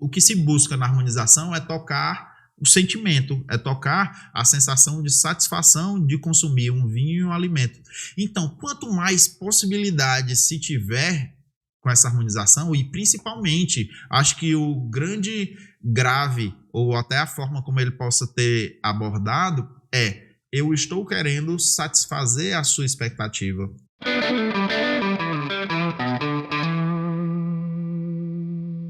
o que se busca na harmonização é tocar o sentimento, é tocar a sensação de satisfação de consumir um vinho e um alimento. Então, quanto mais possibilidades se tiver com essa harmonização, e principalmente, acho que o grande grave, ou até a forma como ele possa ter abordado, eu estou querendo satisfazer a sua expectativa.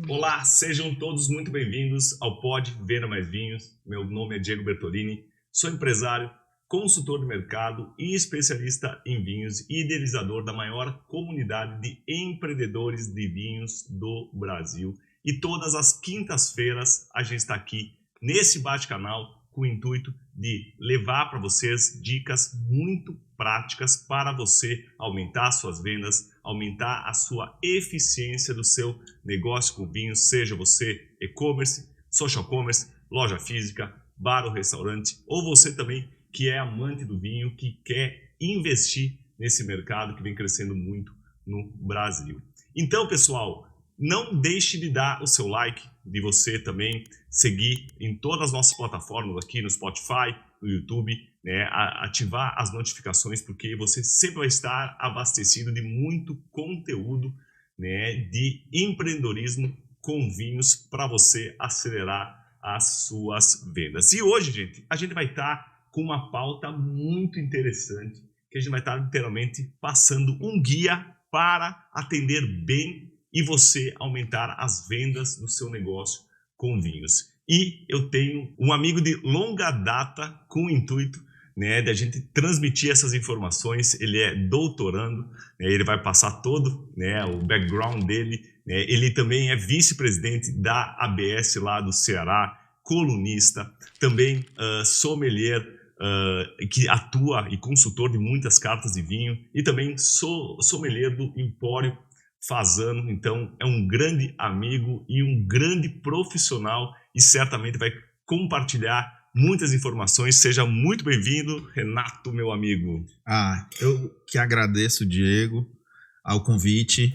Olá, sejam todos muito bem-vindos ao Pode Venda Mais Vinhos. Meu nome é Diego Bertolini, sou empresário, consultor de mercado e especialista em vinhos e idealizador da maior comunidade de empreendedores de vinhos do Brasil. E todas as quintas-feiras a gente está aqui nesse bate-canal com o intuito de levar para vocês dicas muito práticas para você aumentar suas vendas, aumentar a sua eficiência do seu negócio com vinhos, seja você e-commerce, social commerce, loja física, bar ou restaurante, ou você também que é amante do vinho, que quer investir nesse mercado que vem crescendo muito no Brasil. Então, pessoal, não deixe de dar o seu like, de você também seguir em todas as nossas plataformas aqui no Spotify, no YouTube, né, ativar as notificações, porque você sempre vai estar abastecido de muito conteúdo, né, de empreendedorismo com vinhos para você acelerar as suas vendas. E hoje, gente, a gente vai estar com uma pauta muito interessante, que a gente vai estar literalmente passando um guia para atender bem e você aumentar as vendas do seu negócio com vinhos. E eu tenho um amigo de longa data com o intuito, né, de a gente transmitir essas informações. Ele é doutorando, né, ele vai passar todo, né, o background dele, né, ele também é vice-presidente da ABS lá do Ceará, colunista, também sommelier, que atua e consultor de muitas cartas de vinho, e também sommelier do Empório Fasano. Então é um grande amigo e um grande profissional e certamente vai compartilhar muitas informações. Seja muito bem-vindo, Renato, meu amigo. Eu que agradeço, Diego, ao convite.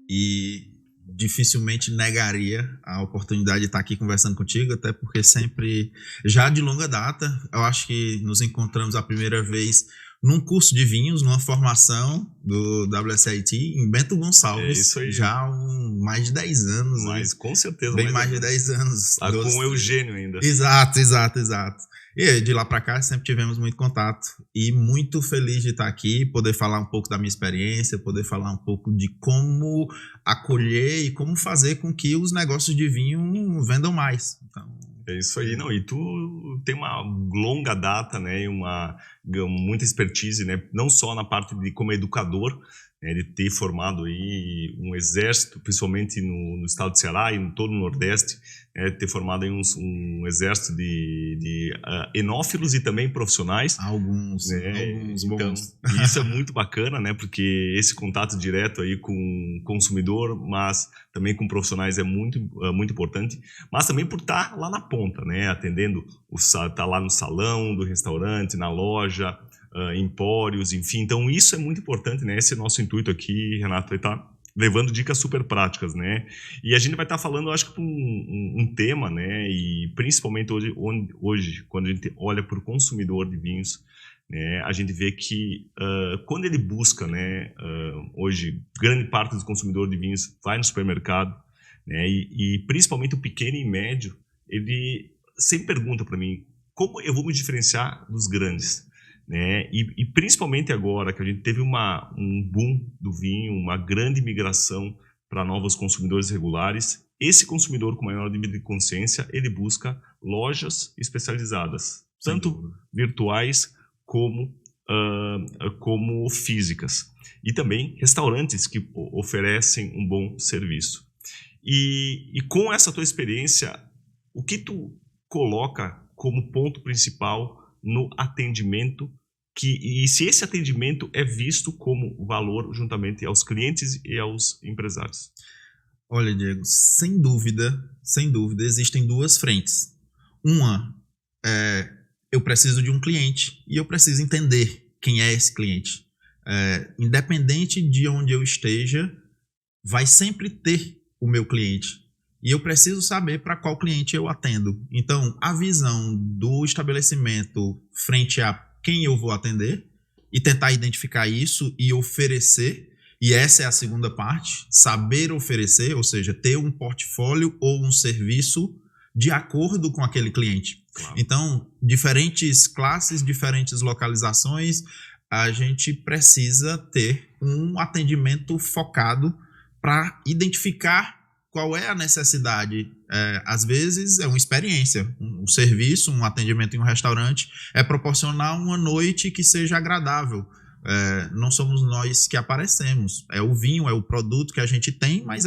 E dificilmente negaria a oportunidade de estar aqui conversando contigo, até porque sempre, já de longa data, eu acho que nos encontramos a primeira vez num curso de vinhos, numa formação do WSIT em Bento Gonçalves. É isso aí. Já há mais de 10 anos. Mas com certeza. Bem mais de 10 anos. Tá com o Eugênio ainda. Exato. E de lá para cá sempre tivemos muito contato e muito feliz de estar aqui, poder falar um pouco da minha experiência, poder falar um pouco de como acolher e como fazer com que os negócios de vinho vendam mais. Então, é isso aí, não, e tu tem uma longa data, né, e muita expertise, né, não só na parte de como educador, né, de ter formado aí um exército, principalmente no estado de Ceará e em todo o Nordeste, né, ter formado aí um exército de enófilos e também profissionais. Alguns então, bons. Isso é muito bacana, né, porque esse contato direto aí com o consumidor, mas também com profissionais é muito importante, mas também por estar lá na ponta, né, atendendo, tá lá no salão do restaurante, na loja, empórios, enfim. Então isso é muito importante, né? Esse é o nosso intuito aqui, Renato, vai estar levando dicas super práticas, né? E a gente vai estar falando, eu acho que um tema, né? E principalmente hoje, quando a gente olha para o consumidor de vinhos, né, a gente vê que quando ele busca, né? Hoje, grande parte dos consumidores de vinhos vai no supermercado, né? E principalmente o pequeno e médio, ele sempre pergunta para mim, como eu vou me diferenciar dos grandes? Né? E principalmente agora que a gente teve um boom do vinho, uma grande migração para novos consumidores regulares, esse consumidor com maior nível de consciência, ele busca lojas especializadas, tanto virtuais como físicas, e também restaurantes que oferecem um bom serviço. E com essa tua experiência, o que tu coloca como ponto principal no atendimento, e se esse atendimento é visto como valor juntamente aos clientes e aos empresários? Olha, Diego, sem dúvida, existem duas frentes. Uma eu preciso de um cliente e eu preciso entender quem é esse cliente. independente de onde eu esteja, vai sempre ter o meu cliente. E eu preciso saber para qual cliente eu atendo. Então, a visão do estabelecimento frente a quem eu vou atender e tentar identificar isso e oferecer. E essa é a segunda parte, saber oferecer, ou seja, ter um portfólio ou um serviço de acordo com aquele cliente. Claro. Então, diferentes classes, diferentes localizações, a gente precisa ter um atendimento focado para identificar qual é a necessidade. Às vezes é uma experiência, um serviço, um atendimento em um restaurante é proporcionar uma noite que seja agradável. Não somos nós que aparecemos, é o vinho, é o produto que a gente tem, mas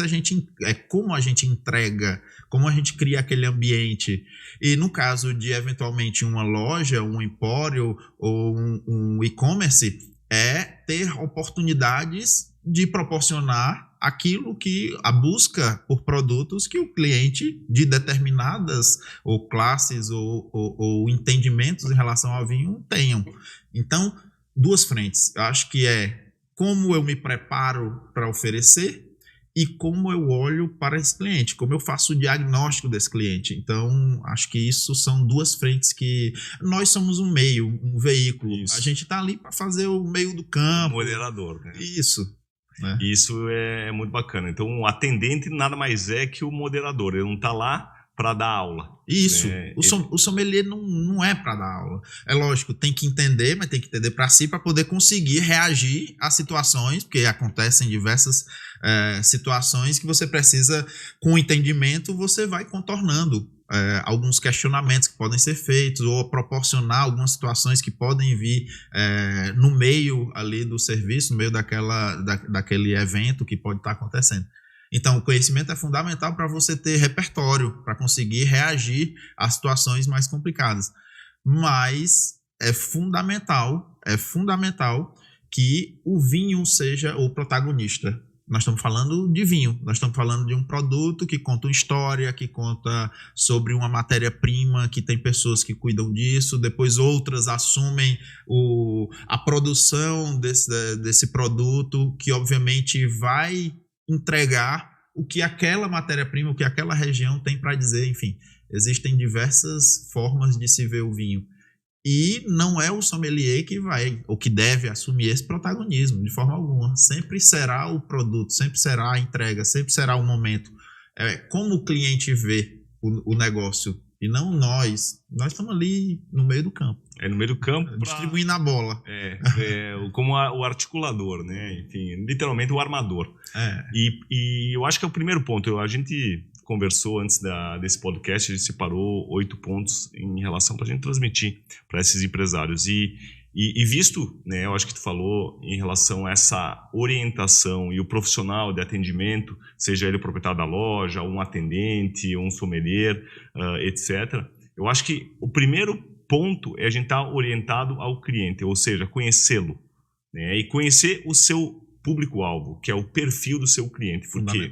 como a gente entrega, como a gente cria aquele ambiente. E no caso de eventualmente uma loja, um empório ou um e-commerce, é ter oportunidades de proporcionar aquilo que a busca por produtos que o cliente de determinadas ou classes ou entendimentos em relação ao vinho tenham. Então, duas frentes. Eu acho que como eu me preparo para oferecer e como eu olho para esse cliente, como eu faço o diagnóstico desse cliente. Então, acho que isso são duas frentes que nós somos um meio, um veículo. Isso. A gente está ali para fazer o meio do campo. Moderador, né? Isso. Né? Isso é muito bacana. Então, o atendente nada mais é que o moderador. Ele não está lá para dar aula. Isso. Né? O sommelier não é para dar aula. É lógico, tem que entender, mas tem que entender para si para poder conseguir reagir a situações, porque acontecem diversas situações que você precisa, com o entendimento, você vai contornando alguns questionamentos que podem ser feitos ou proporcionar algumas situações que podem vir no meio ali do serviço, no meio daquele evento que pode estar acontecendo. Então, o conhecimento é fundamental para você ter repertório, para conseguir reagir a situações mais complicadas. Mas é fundamental que o vinho seja o protagonista. Nós estamos falando de vinho, nós estamos falando de um produto que conta uma história, que conta sobre uma matéria-prima, que tem pessoas que cuidam disso, depois outras assumem a produção desse produto, que obviamente vai entregar o que aquela matéria-prima, o que aquela região tem para dizer. Enfim, existem diversas formas de se ver o vinho. E não é o sommelier que vai ou que deve assumir esse protagonismo, de forma alguma. Sempre será o produto, sempre será a entrega, sempre será o momento. Como o cliente vê o negócio e não nós. Nós estamos ali no meio do campo. No meio do campo. Distribuindo a bola. Como o articulador, né? Enfim, literalmente o armador. E eu acho que é o primeiro ponto. A gente conversou antes desse podcast, a gente separou 8 pontos em relação para a gente transmitir para esses empresários. E visto, né, eu acho que tu falou em relação a essa orientação e o profissional de atendimento, seja ele o proprietário da loja, um atendente, um sommelier, etc. Eu acho que o primeiro ponto é a gente estar orientado ao cliente, ou seja, conhecê-lo, né, e conhecer o seu público-alvo, que é o perfil do seu cliente. Porque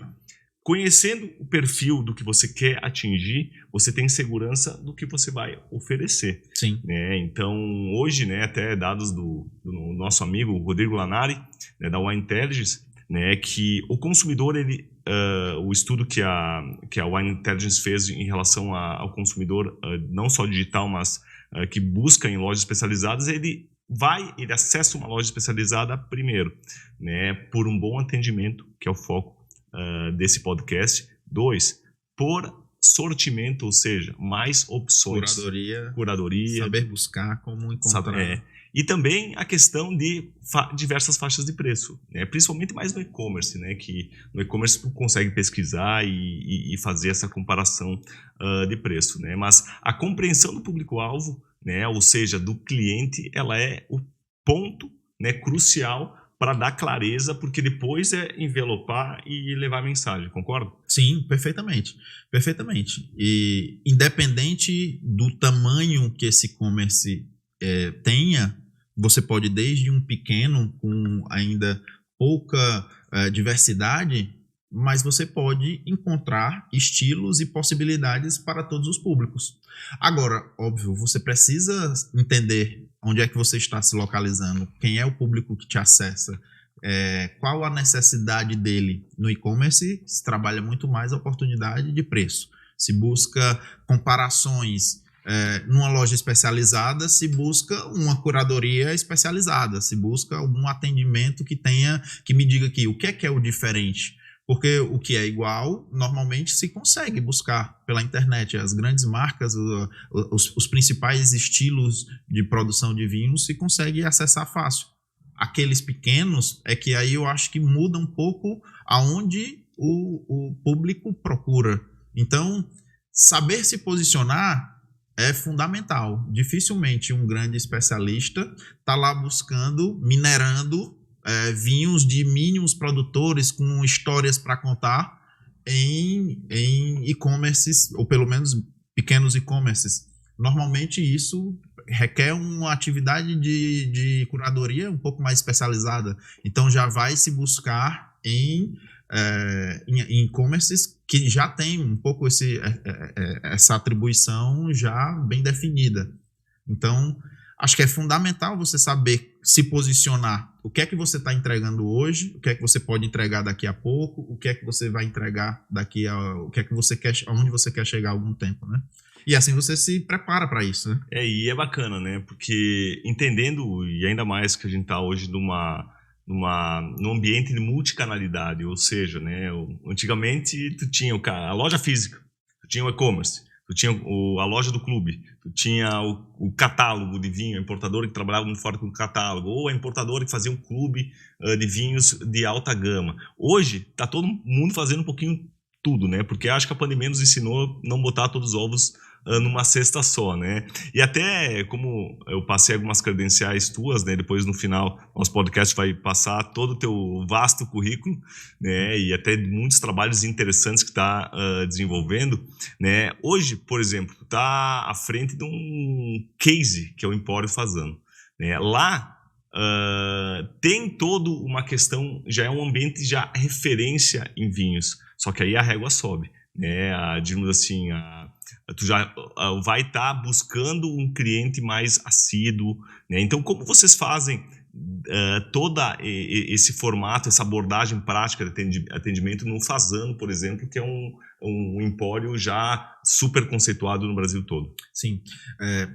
conhecendo o perfil do que você quer atingir, você tem segurança do que você vai oferecer. Sim. Né? Então, hoje, né, até dados do nosso amigo Rodrigo Lanari, né, da Wine Intelligence, né, que o consumidor, o estudo que a Wine Intelligence fez em relação ao consumidor, não só digital, mas que busca em lojas especializadas, ele acessa uma loja especializada primeiro, né, por um bom atendimento, que é o foco desse podcast. 2, por sortimento, ou seja, mais opções. Curadoria. Saber buscar, como encontrar. E também a questão de diversas faixas de preço, né? Principalmente mais no e-commerce, né? Que no e-commerce tu consegue pesquisar e fazer essa comparação de preço, né? Mas a compreensão do público-alvo, né? Ou seja, do cliente, ela é o ponto, né, crucial para dar clareza, porque depois é envelopar e levar a mensagem, concorda? Sim, perfeitamente. Perfeitamente. E independente do tamanho que esse e-commerce tenha, você pode desde um pequeno, com ainda pouca diversidade, mas você pode encontrar estilos e possibilidades para todos os públicos. Agora, óbvio, você precisa entender onde é que você está se localizando, quem é o público que te acessa, qual a necessidade dele. No e-commerce se trabalha muito mais a oportunidade de preço. Se busca comparações numa loja especializada, se busca uma curadoria especializada, se busca algum atendimento que me diga aqui o que é o diferente. Porque o que é igual, normalmente se consegue buscar pela internet. As grandes marcas, os principais estilos de produção de vinhos se consegue acessar fácil. Aqueles pequenos é que aí eu acho que muda um pouco aonde o público procura. Então, saber se posicionar é fundamental. Dificilmente um grande especialista está lá buscando, minerando vinhos de mínimos produtores com histórias para contar em e-commerces, ou pelo menos pequenos e-commerces. Normalmente isso requer uma atividade de curadoria um pouco mais especializada. Então já vai se buscar em e-commerces que já tem um pouco essa atribuição já bem definida. Então, acho que é fundamental você saber se posicionar. O que é que você está entregando hoje? O que é que você pode entregar daqui a pouco? O que é que você vai entregar daqui a... O que é que você quer... Aonde você quer chegar há algum tempo, né? E assim você se prepara para isso, né? E é bacana, né? Porque entendendo, e ainda mais que a gente está hoje num ambiente de multicanalidade, ou seja, né? Antigamente tu tinha a loja física, tu tinha o e-commerce, tu tinha a loja do clube, tu tinha o catálogo de vinho, a importadora que trabalhava muito forte com o catálogo, ou a importadora que fazia um clube de vinhos de alta gama. Hoje está todo mundo fazendo um pouquinho tudo, né? Porque acho que a pandemia nos ensinou não botar todos os ovos numa cesta só, né? E até como eu passei algumas credenciais tuas, né? Depois no final nosso podcast vai passar todo o teu vasto currículo, né? E até muitos trabalhos interessantes que está desenvolvendo, né? Hoje, por exemplo, está à frente de um case que é o Empório Fasano, né? Lá tem toda uma questão, já é um ambiente já referência em vinhos, só que aí a régua sobe, né? Digamos assim, tu já vai estar buscando um cliente mais assíduo, né? Então, como vocês fazem todo esse formato, essa abordagem prática de atendimento no Fasano, por exemplo, que é um empório já super conceituado no Brasil todo? Sim,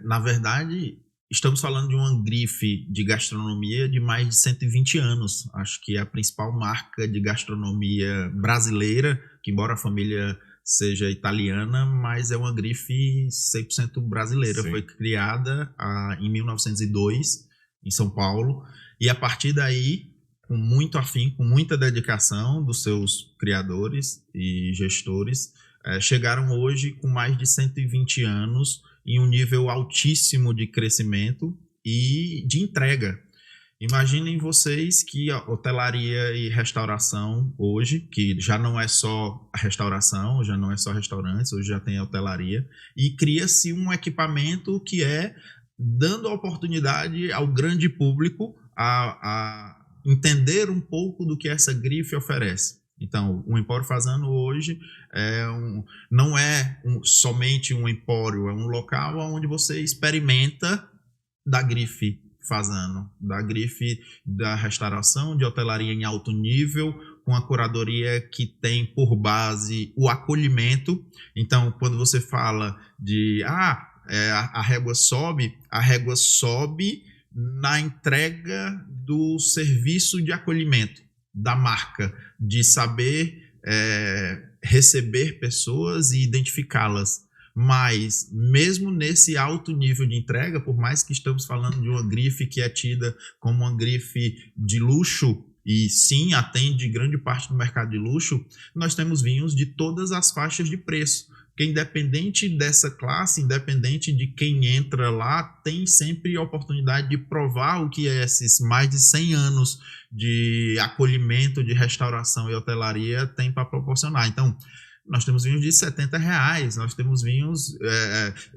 na verdade, estamos falando de uma grife de gastronomia de mais de 120 anos. Acho que é a principal marca de gastronomia brasileira, que embora a família seja italiana, mas é uma grife 100% brasileira. Sim. Foi criada em 1902, em São Paulo, e a partir daí, com muito afinco, com muita dedicação dos seus criadores e gestores, chegaram hoje com mais de 120 anos em um nível altíssimo de crescimento e de entrega. Imaginem vocês que a hotelaria e restauração hoje, que já não é só a restauração, já não é só restaurantes, hoje já tem a hotelaria, e cria-se um equipamento que é dando a oportunidade ao grande público a entender um pouco do que essa grife oferece. Então, o Empório Fasano hoje não é somente um empório, é um local onde você experimenta da grife Fasano, da grife da restauração, de hotelaria em alto nível, com a curadoria que tem por base o acolhimento. Então, quando você fala de a régua sobe na entrega do serviço de acolhimento da marca, de saber receber pessoas e identificá-las. Mas, mesmo nesse alto nível de entrega, por mais que estamos falando de uma grife que é tida como uma grife de luxo, e sim, atende grande parte do mercado de luxo, nós temos vinhos de todas as faixas de preço. Porque independente dessa classe, independente de quem entra lá, tem sempre a oportunidade de provar o que esses mais de 100 anos de acolhimento, de restauração e hotelaria tem para proporcionar. Então, nós temos vinhos de R$70, nós temos vinhos,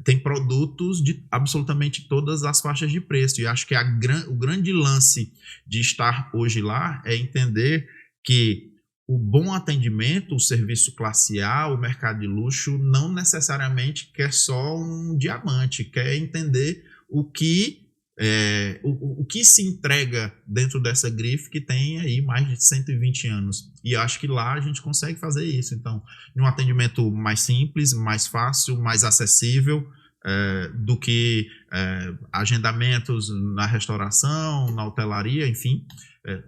tem produtos de absolutamente todas as faixas de preço. E acho que o grande lance de estar hoje lá é entender que o bom atendimento, o serviço classe A, o mercado de luxo, não necessariamente quer só um diamante, quer entender o que O que se entrega dentro dessa grife que tem aí mais de 120 anos. E acho que lá a gente consegue fazer isso. Então, em um atendimento mais simples, mais fácil, mais acessível, do que agendamentos na restauração, na hotelaria, enfim.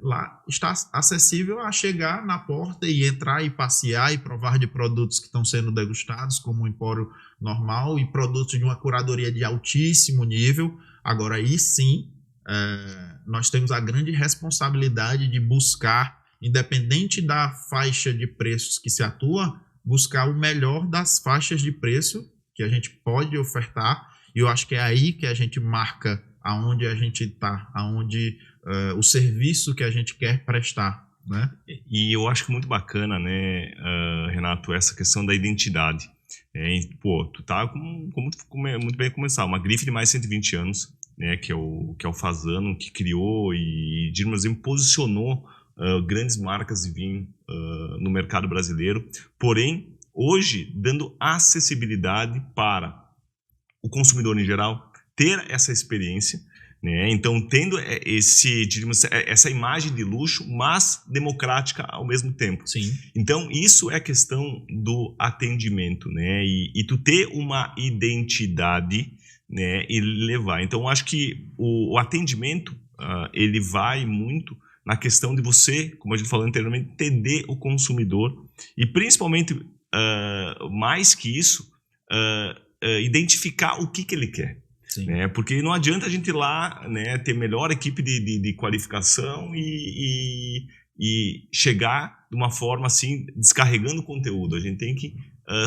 Lá está acessível a chegar na porta e entrar e passear e provar de produtos que estão sendo degustados, como um empório normal, e produtos de uma curadoria de altíssimo nível. Agora, aí sim, nós temos a grande responsabilidade de buscar, independente da faixa de preços que se atua, buscar o melhor das faixas de preço que a gente pode ofertar, e eu acho que é aí que a gente marca aonde a gente está, aonde o serviço que a gente quer prestar, né? E eu acho que muito bacana, né, Renato, essa questão da identidade. Tu tá muito bem começar, uma grife de mais de 120 anos, né, que é o Fasano, que criou e, digamos assim, posicionou grandes marcas de vinho no mercado brasileiro, porém, hoje, dando acessibilidade para o consumidor em geral ter essa experiência, né? Então, tendo essa imagem de luxo, mas democrática ao mesmo tempo. Sim. Então, isso é questão do atendimento, né? E tu ter uma identidade, né? E levar. Então, eu acho que o atendimento, ele vai muito na questão de você, como a gente falou anteriormente, entender o consumidor e, principalmente, mais que isso, identificar o que ele quer. Né? Porque não adianta a gente ir lá, né, ter melhor equipe de qualificação e chegar de uma forma assim, descarregando conteúdo. A gente tem que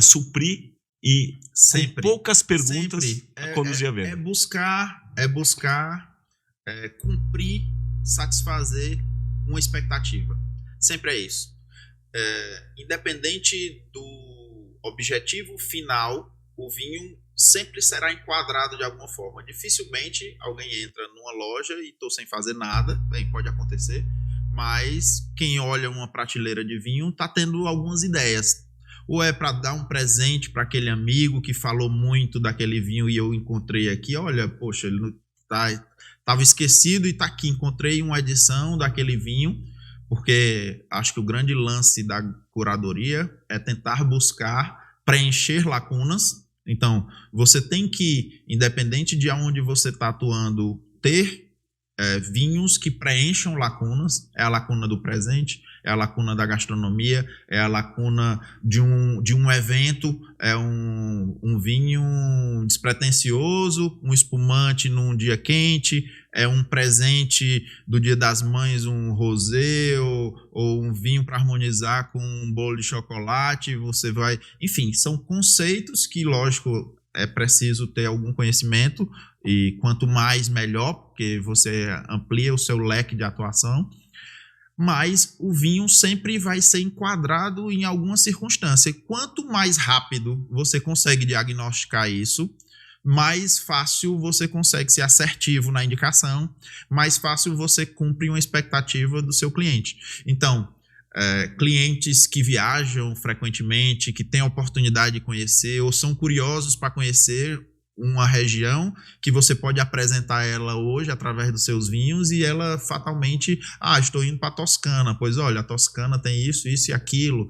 suprir e sempre, com poucas perguntas conduzir a venda. É buscar cumprir, satisfazer uma expectativa. Sempre é isso. Independente do objetivo final, o vinho sempre será enquadrado de alguma forma. Dificilmente alguém entra numa loja e estou sem fazer nada, bem, pode acontecer, mas quem olha uma prateleira de vinho está tendo algumas ideias. Ou é para dar um presente para aquele amigo que falou muito daquele vinho e eu encontrei aqui, olha, poxa, ele estava esquecido e está aqui, encontrei uma edição daquele vinho, porque acho que o grande lance da curadoria é tentar buscar preencher lacunas. Então, você tem que, independente de onde você está atuando, ter vinhos que preencham lacunas. É a lacuna do presente, é a lacuna da gastronomia, é a lacuna de um evento, é um vinho despretensioso, um espumante num dia quente, é um presente do Dia das Mães, um rosé ou um vinho para harmonizar com um bolo de chocolate. Você vai, enfim, são conceitos que, lógico, é preciso ter algum conhecimento, e quanto mais melhor, porque você amplia o seu leque de atuação, mas o vinho sempre vai ser enquadrado em alguma circunstância. Quanto mais rápido você consegue diagnosticar isso, mais fácil você consegue ser assertivo na indicação, mais fácil você cumpre uma expectativa do seu cliente. Então, clientes que viajam frequentemente, que têm a oportunidade de conhecer ou são curiosos para conhecer uma região, que você pode apresentar ela hoje através dos seus vinhos e ela fatalmente, estou indo para a Toscana, pois olha, a Toscana tem isso e aquilo,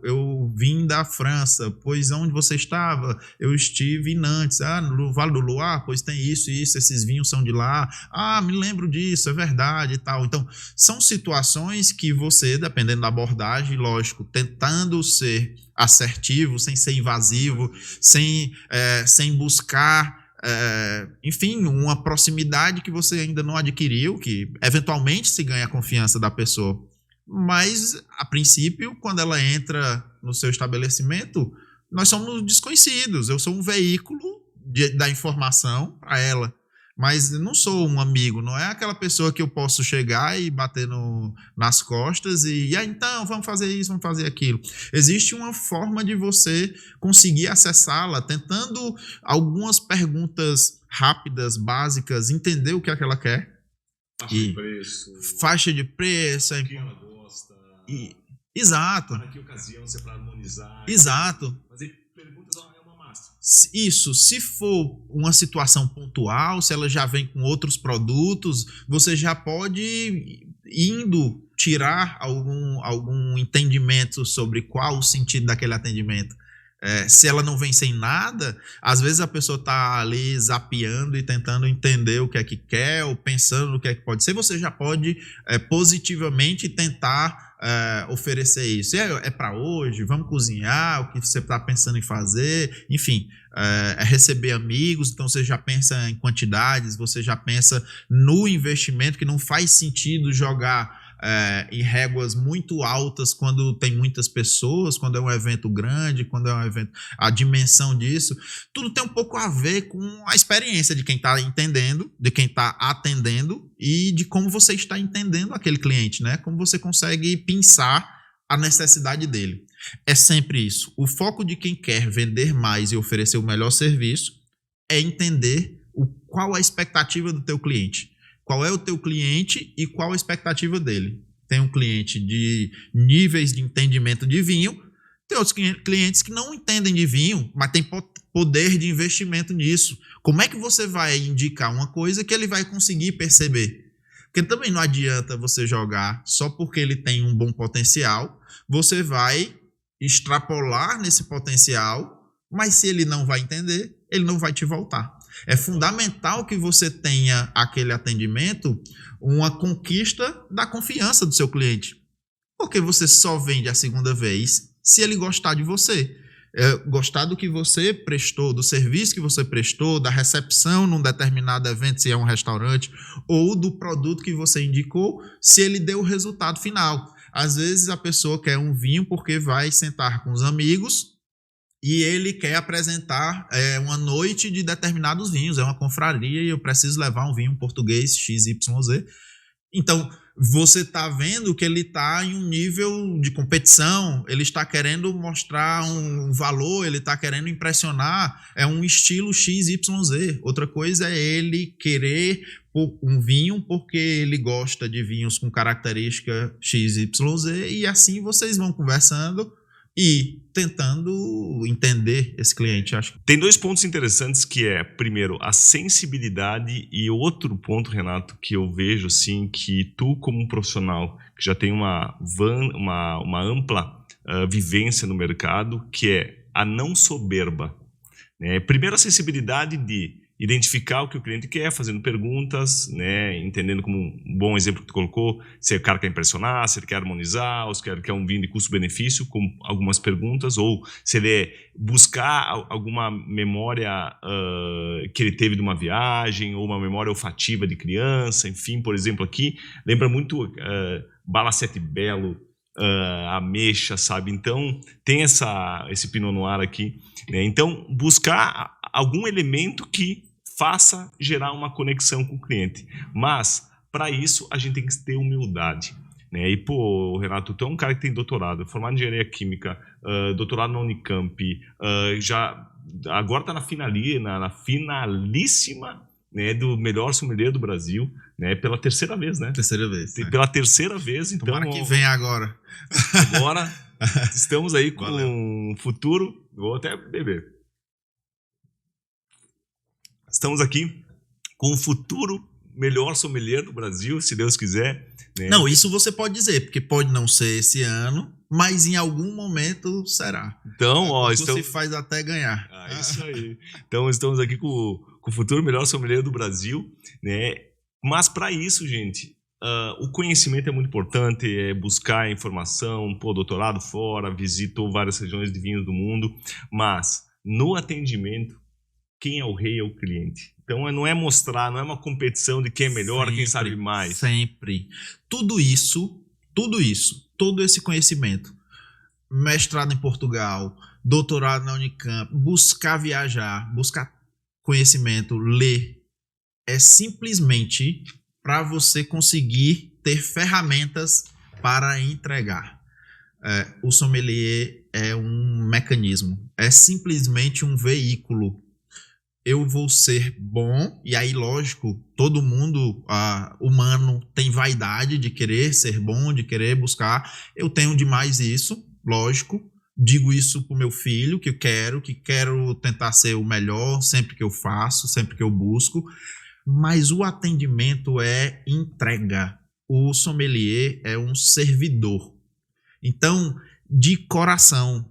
eu vim da França, pois onde você estava? Eu estive em Nantes, no Vale do Loire, pois tem isso e isso, esses vinhos são de lá, me lembro disso, é verdade e tal. Então, são situações que você, dependendo da abordagem, lógico, tentando ser assertivo, sem ser invasivo, sem buscar, enfim, uma proximidade que você ainda não adquiriu, que eventualmente se ganha a confiança da pessoa. Mas, a princípio, quando ela entra no seu estabelecimento, nós somos desconhecidos. Eu sou um veículo da informação para ela. Mas não sou um amigo, não é aquela pessoa que eu posso chegar e bater nas costas e então, vamos fazer isso, vamos fazer aquilo. Existe uma forma de você conseguir acessá-la, tentando algumas perguntas rápidas, básicas, entender o que é que ela quer. Faixa de preço. O que ela gosta. Exato. Para que ocasião, se é para harmonizar. Exato. Fazer perguntas, é uma Isso, se for uma situação pontual, se ela já vem com outros produtos, você já pode indo tirar algum entendimento sobre qual o sentido daquele atendimento. Se ela não vem sem nada, às vezes a pessoa está ali zapeando e tentando entender o que é que quer ou pensando no que é que pode ser, você já pode positivamente tentar oferecer isso. É para hoje, vamos cozinhar, o que você está pensando em fazer, enfim, é receber amigos, então você já pensa em quantidades, você já pensa no investimento, que não faz sentido jogar em réguas muito altas quando tem muitas pessoas, quando é um evento grande, quando é um evento, a dimensão disso, tudo tem um pouco a ver com a experiência de quem está entendendo, de quem está atendendo e de como você está entendendo aquele cliente, né? Como você consegue pensar a necessidade dele. É sempre isso. O foco de quem quer vender mais e oferecer o melhor serviço é entender qual a expectativa do teu cliente. Qual é o teu cliente e qual a expectativa dele. Tem um cliente de níveis de entendimento de vinho, tem outros clientes que não entendem de vinho, mas tem poder de investimento nisso. Como é que você vai indicar uma coisa que ele vai conseguir perceber? Porque também não adianta você jogar só porque ele tem um bom potencial, você vai extrapolar nesse potencial, mas se ele não vai entender, ele não vai te voltar. É fundamental que você tenha aquele atendimento, uma conquista da confiança do seu cliente. Porque você só vende a segunda vez se ele gostar de você. Gostar do que você prestou, do serviço que você prestou, da recepção num determinado evento, se é um restaurante, ou do produto que você indicou, se ele deu o resultado final. Às vezes a pessoa quer um vinho porque vai sentar com os amigos e ele quer apresentar uma noite de determinados vinhos, é uma confraria e eu preciso levar um vinho português XYZ. Então, você está vendo que ele está em um nível de competição, ele está querendo mostrar um valor, ele está querendo impressionar, é um estilo XYZ. Outra coisa é ele querer um vinho porque ele gosta de vinhos com característica XYZ e assim vocês vão conversando e tentando entender esse cliente, acho. Tem dois pontos interessantes que é, primeiro, a sensibilidade e outro ponto, Renato, que eu vejo assim, que tu como um profissional que já tem uma ampla vivência no mercado, que é a não soberba. Né? Primeiro, a sensibilidade de identificar o que o cliente quer, fazendo perguntas, né, entendendo como um bom exemplo que tu colocou, se o cara quer impressionar, se ele quer harmonizar, ou se ele quer um vinho de custo-benefício, com algumas perguntas, ou se ele buscar alguma memória que ele teve de uma viagem, ou uma memória olfativa de criança, enfim, por exemplo, aqui, lembra muito Bala Sete Belo, ameixa, sabe? Então, tem esse Pinot Noir aqui, né? Então, buscar algum elemento que faça gerar uma conexão com o cliente. Mas, para isso, a gente tem que ter humildade. Né? E, pô, Renato, tu é um cara que tem doutorado, formado em engenharia química, doutorado na Unicamp, agora está na finalíssima, né, do melhor sommelier do Brasil, né, pela terceira vez, né? Terceira vez. Pela terceira vez, então... Tomara que venha agora. Agora, estamos aí com um futuro... Vou até beber. Estamos aqui com o futuro melhor sommelier do Brasil, se Deus quiser. Né? Não, isso você pode dizer, porque pode não ser esse ano, mas em algum momento será. Então, isso se faz até ganhar. Isso aí. Então, estamos aqui com o futuro melhor sommelier do Brasil, né? Mas para isso, gente, o conhecimento é muito importante, é buscar informação, doutorado fora, visitou várias regiões de vinhos do mundo, mas no atendimento, quem é o rei é o cliente. Então não é mostrar, não é uma competição de quem é melhor, sempre, quem sabe mais. Sempre. Todo esse conhecimento, mestrado em Portugal, doutorado na Unicamp, buscar viajar, buscar conhecimento, ler, é simplesmente para você conseguir ter ferramentas para entregar. O sommelier é um mecanismo, é simplesmente um veículo. Eu vou ser bom, e aí, lógico, todo mundo humano tem vaidade de querer ser bom, de querer buscar. Eu tenho demais isso, lógico. digo isso pro meu filho, que quero tentar ser o melhor sempre que eu faço, sempre que eu busco, mas o atendimento é entrega. O sommelier é um servidor. Então, de coração,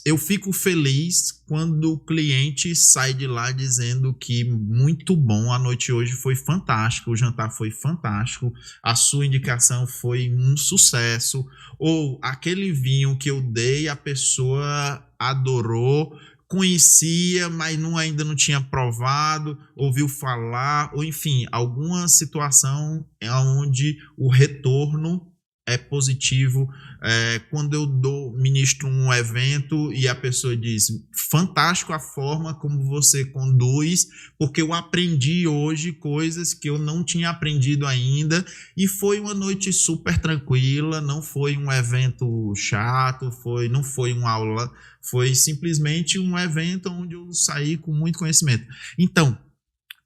eu fico feliz quando o cliente sai de lá dizendo que muito bom, a noite hoje foi fantástica, o jantar foi fantástico, a sua indicação foi um sucesso, ou aquele vinho que eu dei, a pessoa adorou, conhecia, mas ainda não tinha provado, ouviu falar, ou enfim, alguma situação onde o retorno é positivo. Quando eu ministro um evento e a pessoa diz, fantástico a forma como você conduz, porque eu aprendi hoje coisas que eu não tinha aprendido ainda, e foi uma noite super tranquila, não foi um evento chato, não foi uma aula, foi simplesmente um evento onde eu saí com muito conhecimento. Então,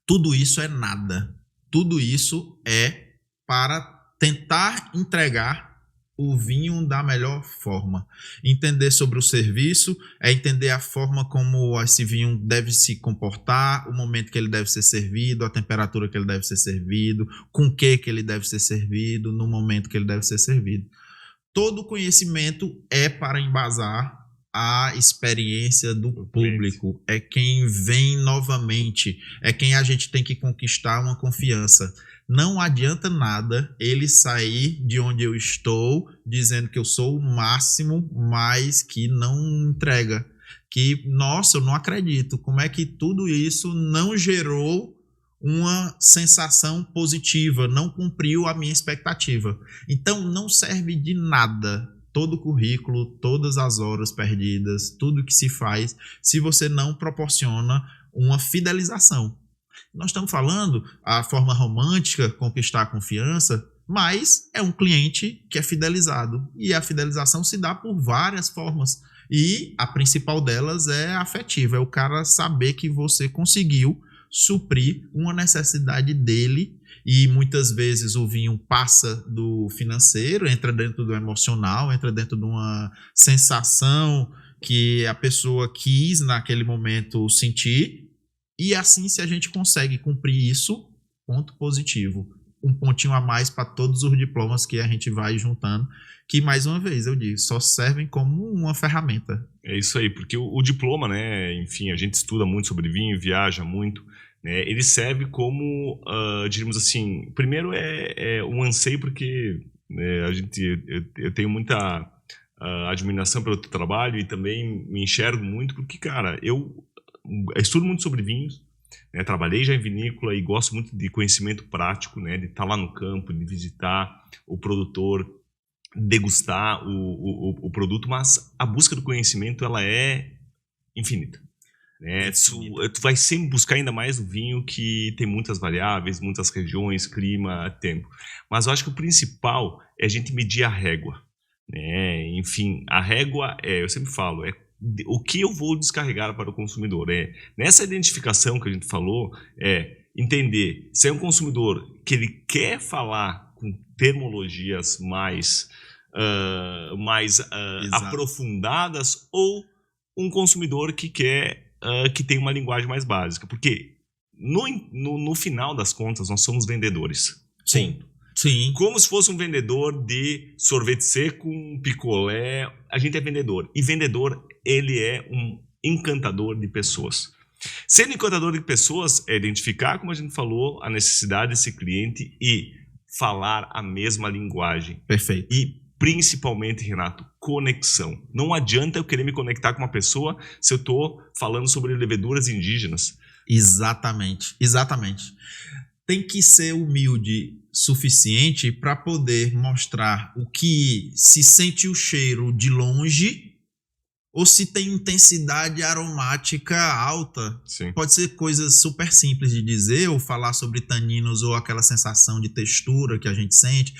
tudo isso é nada, tudo isso é para tentar entregar o vinho da melhor forma. Entender sobre o serviço é entender a forma como esse vinho deve se comportar, o momento que ele deve ser servido, a temperatura que ele deve ser servido, com o que ele deve ser servido, no momento que ele deve ser servido. Todo conhecimento é para embasar a experiência do público, é quem vem novamente, é quem a gente tem que conquistar uma confiança. Não adianta nada ele sair de onde eu estou dizendo que eu sou o máximo, mas que não entrega. Que, nossa, eu não acredito. Como é que tudo isso não gerou uma sensação positiva, não cumpriu a minha expectativa? Então, não serve de nada todo o currículo, todas as horas perdidas, tudo que se faz, se você não proporciona uma fidelização. Nós estamos falando a forma romântica, conquistar a confiança, mas é um cliente que é fidelizado. E a fidelização se dá por várias formas. E a principal delas é a afetiva. É o cara saber que você conseguiu suprir uma necessidade dele. E muitas vezes o vinho passa do financeiro, entra dentro do emocional, entra dentro de uma sensação que a pessoa quis naquele momento sentir. E assim, se a gente consegue cumprir isso, ponto positivo. Um pontinho a mais para todos os diplomas que a gente vai juntando, que, mais uma vez, eu digo, só servem como uma ferramenta. É isso aí, porque o diploma, né, enfim, a gente estuda muito sobre vinho, viaja muito, né, ele serve como, diríamos assim, primeiro é um anseio, porque eu tenho muita admiração pelo teu trabalho e também me enxergo muito, porque, cara, eu estudo muito sobre vinhos, né? Trabalhei já em vinícola e gosto muito de conhecimento prático, né? De estar lá no campo, de visitar o produtor, degustar o produto, mas a busca do conhecimento ela é infinita. Né? Tu vai sempre buscar ainda mais o vinho que tem muitas variáveis, muitas regiões, clima, tempo. Mas eu acho que o principal é a gente medir a régua. Né? Enfim, a régua eu sempre falo, o que eu vou descarregar para o consumidor. Nessa identificação que a gente falou, entender se é um consumidor que ele quer falar com terminologias mais aprofundadas, ou um consumidor que quer que tem uma linguagem mais básica. Porque no final das contas nós somos vendedores. Sim. Sim. Como se fosse um vendedor de sorvete seco, um picolé. A gente é vendedor. E vendedor, ele é um encantador de pessoas. Sendo encantador de pessoas, é identificar, como a gente falou, a necessidade desse cliente e falar a mesma linguagem. Perfeito. E, principalmente, Renato, conexão. Não adianta eu querer me conectar com uma pessoa se eu estou falando sobre leveduras indígenas. Exatamente. Tem que ser humilde suficiente para poder mostrar o que se sente o cheiro de longe, ou se tem intensidade aromática alta. Sim. Pode ser coisas super simples de dizer, ou falar sobre taninos, ou aquela sensação de textura que a gente sente.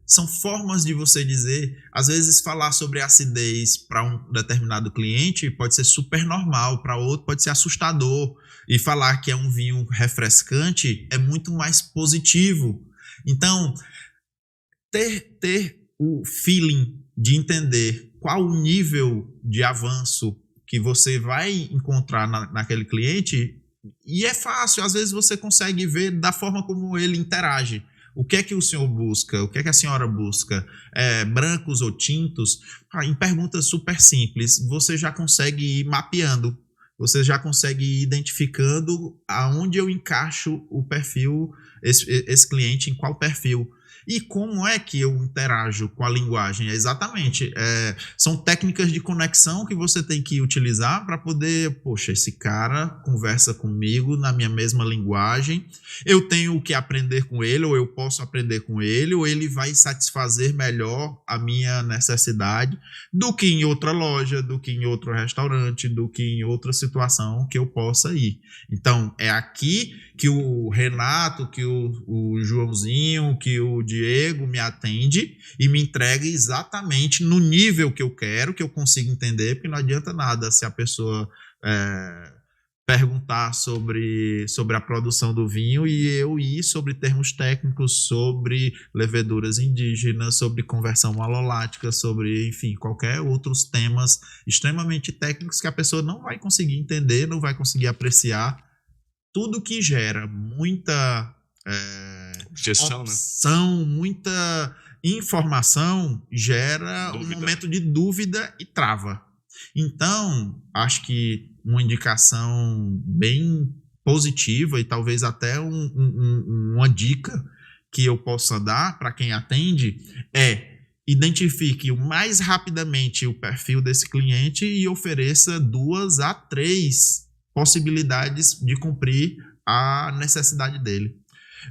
São formas de você dizer. Às vezes falar sobre acidez para um determinado cliente pode ser super normal, para outro pode ser assustador. E falar que é um vinho refrescante é muito mais positivo. Então, ter o feeling de entender qual o nível de avanço que você vai encontrar naquele cliente, e é fácil, às vezes você consegue ver da forma como ele interage. O que é que o senhor busca? O que é que a senhora busca? Brancos ou tintos? Em perguntas super simples, você já consegue ir mapeando, você já consegue ir identificando aonde eu encaixo o perfil, esse cliente em qual perfil. E como é que eu interajo com a linguagem? Exatamente. São técnicas de conexão que você tem que utilizar para poder, poxa, esse cara conversa comigo na minha mesma linguagem, eu tenho que aprender com ele, ou eu posso aprender com ele, ou ele vai satisfazer melhor a minha necessidade do que em outra loja, do que em outro restaurante, do que em outra situação que eu possa ir. Então, é aqui que o Renato, que o Joãozinho, que o Diego me atende e me entrega exatamente no nível que eu quero, que eu consiga entender, porque não adianta nada se a pessoa perguntar sobre a produção do vinho e eu ir sobre termos técnicos, sobre leveduras indígenas, sobre conversão malolática, sobre, enfim, qualquer outros temas extremamente técnicos que a pessoa não vai conseguir entender, não vai conseguir apreciar. Tudo que gera muita opção, né? Muita informação, gera um momento de dúvida e trava. Então, acho que uma indicação bem positiva e talvez até uma dica que eu possa dar para quem atende é: identifique o mais rapidamente o perfil desse cliente e ofereça 2 a 3 possibilidades de cumprir a necessidade dele.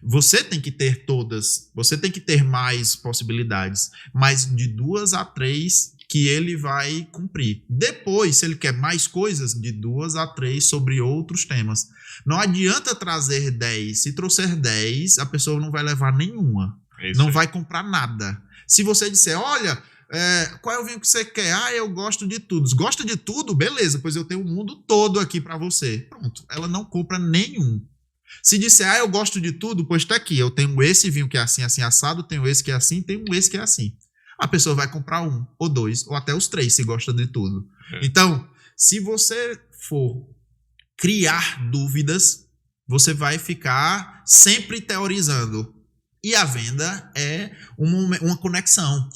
Você tem que ter todas, você tem que ter mais possibilidades, mas de 2 a 3 que ele vai cumprir. Depois, se ele quer mais coisas, de 2 a 3 sobre outros temas. Não adianta trazer 10. Se trouxer 10, a pessoa não vai levar nenhuma. Não vai comprar nada. Se você disser, olha, qual é o vinho que você quer? Eu gosto de tudo. Gosta de tudo? Beleza, pois eu tenho o mundo todo aqui para você. Pronto, ela não compra nenhum. Se disser, eu gosto de tudo, pois tá aqui, eu tenho esse vinho que é assim, assim, assado, tenho esse que é assim, tenho esse que é assim. A pessoa vai comprar 1, ou 2, ou até os 3, se gosta de tudo. Então, se você for criar dúvidas, você vai ficar sempre teorizando. E a venda é uma conexão.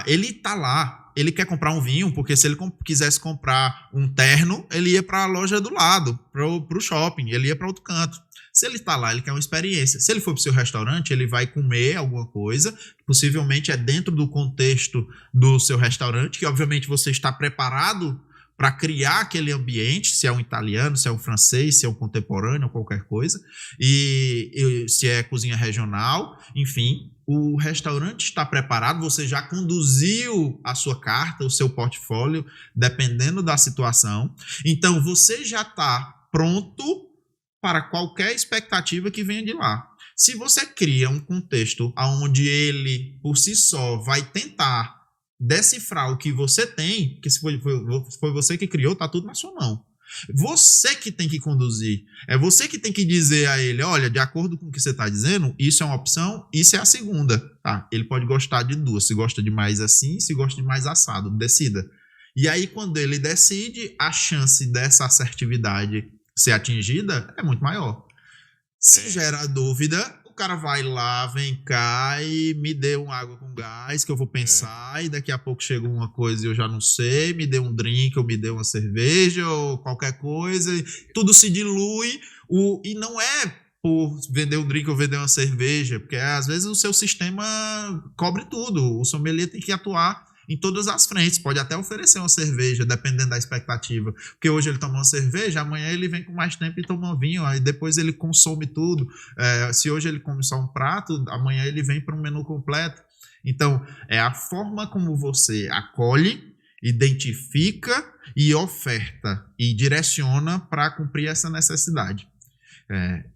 Ele tá lá, ele quer comprar um vinho, porque se ele quisesse comprar um terno, ele ia para a loja do lado, pro shopping, ele ia para outro canto. Se ele está lá, ele quer uma experiência. Se ele for para o seu restaurante, ele vai comer alguma coisa, possivelmente é dentro do contexto do seu restaurante, que obviamente você está preparado para criar aquele ambiente, se é um italiano, se é um francês, se é um contemporâneo, qualquer coisa, e se é cozinha regional, enfim, o restaurante está preparado, você já conduziu a sua carta, o seu portfólio, dependendo da situação, então você já está pronto para qualquer expectativa que venha de lá. Se você cria um contexto onde ele, por si só, vai tentar decifrar o que você tem, que se foi você que criou, está tudo na sua mão. Você que tem que conduzir. É você que tem que dizer a ele, olha, de acordo com o que você está dizendo, isso é uma opção, isso é a segunda. Tá? Ele pode gostar de 2, se gosta de mais assim, se gosta de mais assado, decida. E aí, quando ele decide, a chance dessa assertividade ser atingida é muito maior. Se gera dúvida, o cara vai lá, vem cá e me dê uma água com gás que eu vou pensar e daqui a pouco chega uma coisa e eu já não sei, me dê um drink ou me dê uma cerveja ou qualquer coisa, tudo se dilui e não é por vender um drink ou vender uma cerveja, porque às vezes o seu sistema cobre tudo, o sommelier tem que atuar em todas as frentes, pode até oferecer uma cerveja, dependendo da expectativa, porque hoje ele toma uma cerveja, amanhã ele vem com mais tempo e toma um vinho, aí depois ele consome tudo, se hoje ele come só um prato, amanhã ele vem para um menu completo. Então, é a forma como você acolhe, identifica e oferta e direciona para cumprir essa necessidade.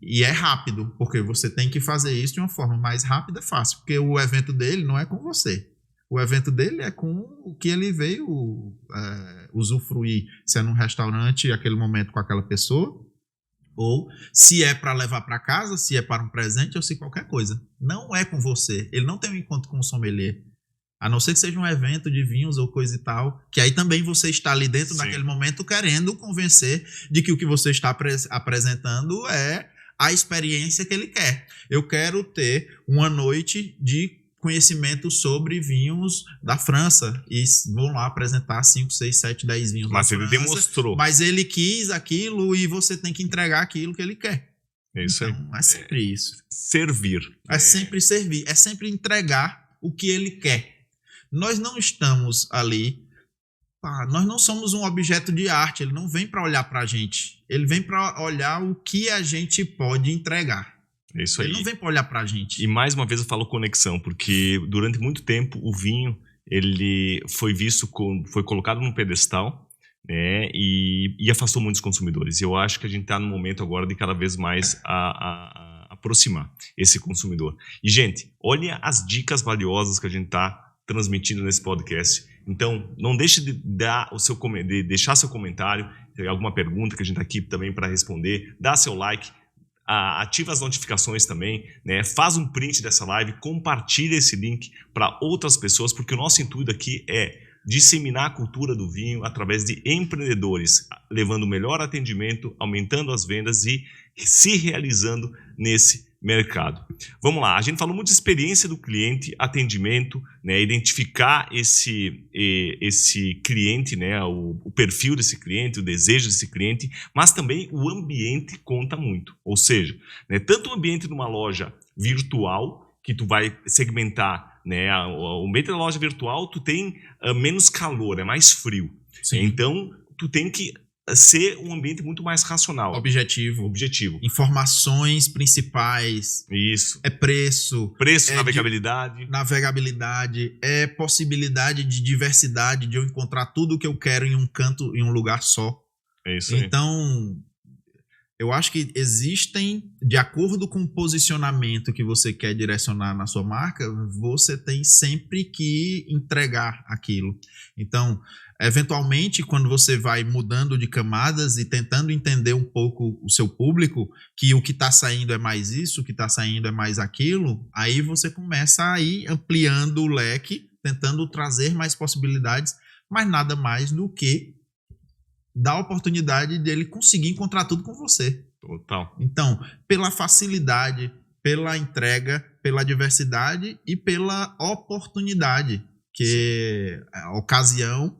E é rápido, porque você tem que fazer isso de uma forma mais rápida e fácil, porque o evento dele não é com você. O evento dele é com o que ele veio usufruir, se é num restaurante, aquele momento com aquela pessoa, ou se é para levar para casa, se é para um presente ou se qualquer coisa. Não é com você. Ele não tem um encontro com o sommelier. A não ser que seja um evento de vinhos ou coisa e tal, que aí também você está ali dentro daquele momento querendo convencer de que o que você está apresentando é a experiência que ele quer. Eu quero ter uma noite de conhecimento sobre vinhos da França e vão lá apresentar 5, 6, 7, 10 vinhos Mas da ele França, demonstrou. Mas ele quis aquilo e você tem que entregar aquilo que ele quer. É isso aí. Então, é sempre isso. Servir. É sempre servir, é sempre entregar o que ele quer. Nós não estamos ali, nós não somos um objeto de arte, ele não vem para olhar para a gente, ele vem para olhar o que a gente pode entregar. É isso aí. Ele não vem para olhar para a gente. E mais uma vez eu falo conexão, porque durante muito tempo o vinho ele foi visto, foi colocado num pedestal, né, e afastou muitos consumidores. Eu acho que a gente está no momento agora de cada vez mais aproximar esse consumidor. E, gente, olha as dicas valiosas que a gente está transmitindo nesse podcast. Então, não deixe de deixar seu comentário, alguma pergunta que a gente está aqui também para responder, dá seu like, ativa as notificações também, né? Faz um print dessa live, compartilha esse link para outras pessoas, porque o nosso intuito aqui é disseminar a cultura do vinho através de empreendedores, levando o melhor atendimento, aumentando as vendas e se realizando nesse mercado. Vamos lá, a gente falou muito de experiência do cliente, atendimento, né, identificar esse cliente, né, o perfil desse cliente, o desejo desse cliente, mas também o ambiente conta muito. Ou seja, né, tanto o ambiente de uma loja virtual, que tu vai segmentar, né, o ambiente da loja virtual, tu tem menos calor, é mais frio. Sim. Então, tu tem que ser um ambiente muito mais racional. Objetivo. Informações principais. Isso. É preço. Navegabilidade. Navegabilidade. É possibilidade de diversidade, de eu encontrar tudo o que eu quero em um canto, em um lugar só. É isso aí. Então, eu acho que existem, de acordo com o posicionamento que você quer direcionar na sua marca, você tem sempre que entregar aquilo. Então, eventualmente, quando você vai mudando de camadas e tentando entender um pouco o seu público, que o que está saindo é mais isso, o que está saindo é mais aquilo, aí você começa a ir ampliando o leque, tentando trazer mais possibilidades, mas nada mais do que dar a oportunidade dele conseguir encontrar tudo com você. Total. Então, pela facilidade, pela entrega, pela diversidade e pela oportunidade, que a ocasião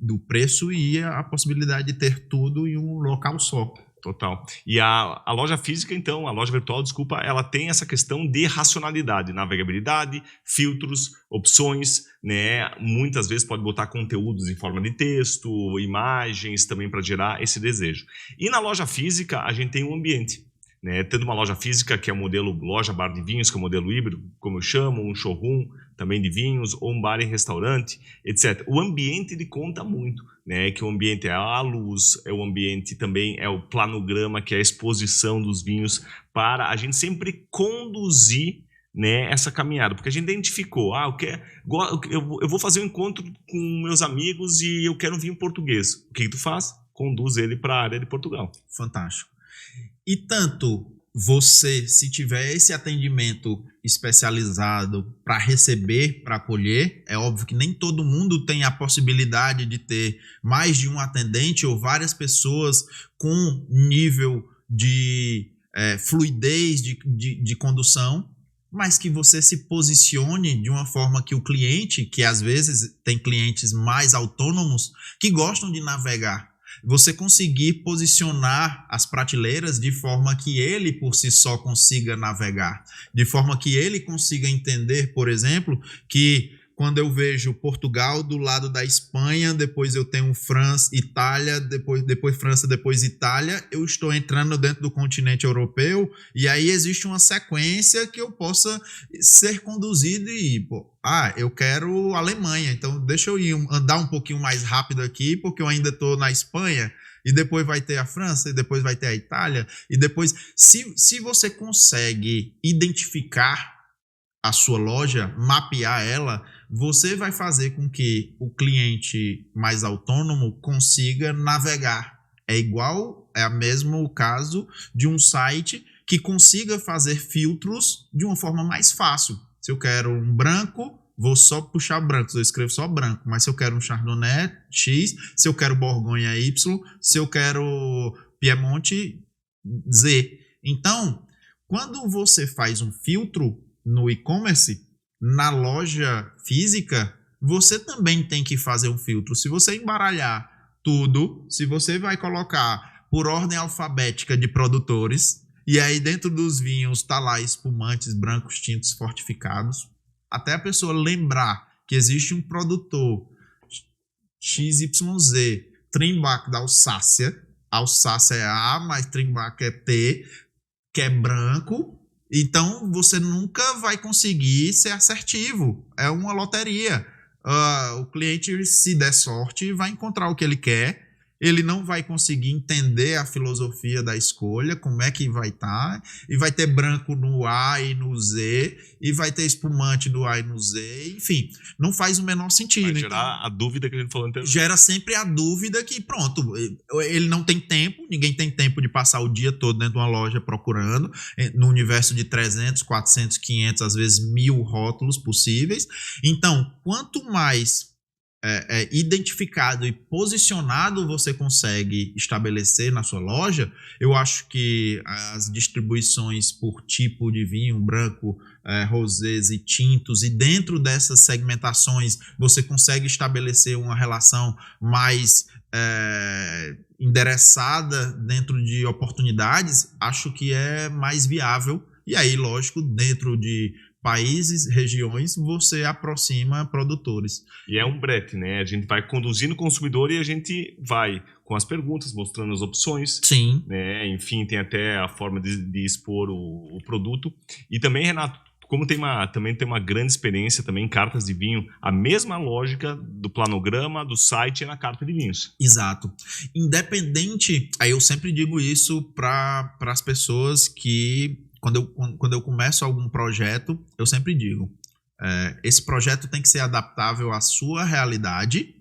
do preço e a possibilidade de ter tudo em um local só. Total. E a loja física, então, a loja virtual, desculpa, ela tem essa questão de racionalidade, navegabilidade, filtros, opções, né? Muitas vezes pode botar conteúdos em forma de texto, imagens também para gerar esse desejo. E na loja física, a gente tem um ambiente, né? Tendo uma loja física, que é o modelo loja bar de vinhos, que é o modelo híbrido, como eu chamo, um showroom também de vinhos, ou um bar em restaurante, etc. O ambiente ele conta muito, né? Que o ambiente é a luz, o ambiente também é o planograma, que é a exposição dos vinhos, para a gente sempre conduzir, né, essa caminhada, porque a gente identificou, eu vou fazer um encontro com meus amigos e eu quero um vinho português. O que tu faz? Conduz ele para a área de Portugal. Fantástico. E tanto você, se tiver esse atendimento especializado para receber, para acolher, é óbvio que nem todo mundo tem a possibilidade de ter mais de um atendente ou várias pessoas com nível de fluidez de condução, mas que você se posicione de uma forma que o cliente, que às vezes tem clientes mais autônomos, que gostam de navegar, você conseguir posicionar as prateleiras de forma que ele por si só consiga navegar, de forma que ele consiga entender, por exemplo, que quando eu vejo Portugal do lado da Espanha, depois eu tenho França, Itália, depois França, depois Itália, eu estou entrando dentro do continente europeu e aí existe uma sequência que eu possa ser conduzido e, eu quero Alemanha, então deixa eu andar um pouquinho mais rápido aqui, porque eu ainda estou na Espanha, e depois vai ter a França, e depois vai ter a Itália, e depois, se você consegue identificar a sua loja, mapear ela, você vai fazer com que o cliente mais autônomo consiga navegar. É o mesmo caso de um site que consiga fazer filtros de uma forma mais fácil. Se eu quero um branco, vou só puxar brancos, eu escrevo só branco, mas se eu quero um Chardonnay X, se eu quero Borgonha Y, se eu quero Piemonte Z. Então, quando você faz um filtro no e-commerce, na loja física, você também tem que fazer um filtro. Se você embaralhar tudo, se você vai colocar por ordem alfabética de produtores, e aí dentro dos vinhos tá lá espumantes, brancos, tintos, fortificados, até a pessoa lembrar que existe um produtor XYZ, Trimbach da Alsácia é A, mas Trimbach é T, que é branco, então você nunca vai conseguir ser assertivo. É uma loteria. O cliente, se der sorte, vai encontrar o que ele quer. Ele não vai conseguir entender a filosofia da escolha, como é que vai estar, e vai ter branco no A e no Z, e vai ter espumante do A e no Z, enfim, não faz o menor sentido. Vai gerar a dúvida que a gente falou anteriormente. Gera sempre a dúvida que, pronto, ele não tem tempo, ninguém tem tempo de passar o dia todo dentro de uma loja procurando, no universo de 300, 400, 500, às vezes 1000 rótulos possíveis. Então, quanto mais identificado e posicionado você consegue estabelecer na sua loja, eu acho que as distribuições por tipo de vinho, branco, rosés e tintos, e dentro dessas segmentações você consegue estabelecer uma relação mais endereçada dentro de oportunidades, acho que é mais viável. E aí, lógico, dentro de países, regiões, você aproxima produtores. E é um brete, né? A gente vai conduzindo o consumidor e a gente vai com as perguntas, mostrando as opções. Sim. Né? Enfim, tem até a forma de expor o produto. E também, Renato, como também tem uma grande experiência também em cartas de vinho, a mesma lógica do planograma, do site é na carta de vinhos. Exato. Independente, aí eu sempre digo isso para as pessoas que quando eu começo algum projeto, eu sempre digo, esse projeto tem que ser adaptável à sua realidade,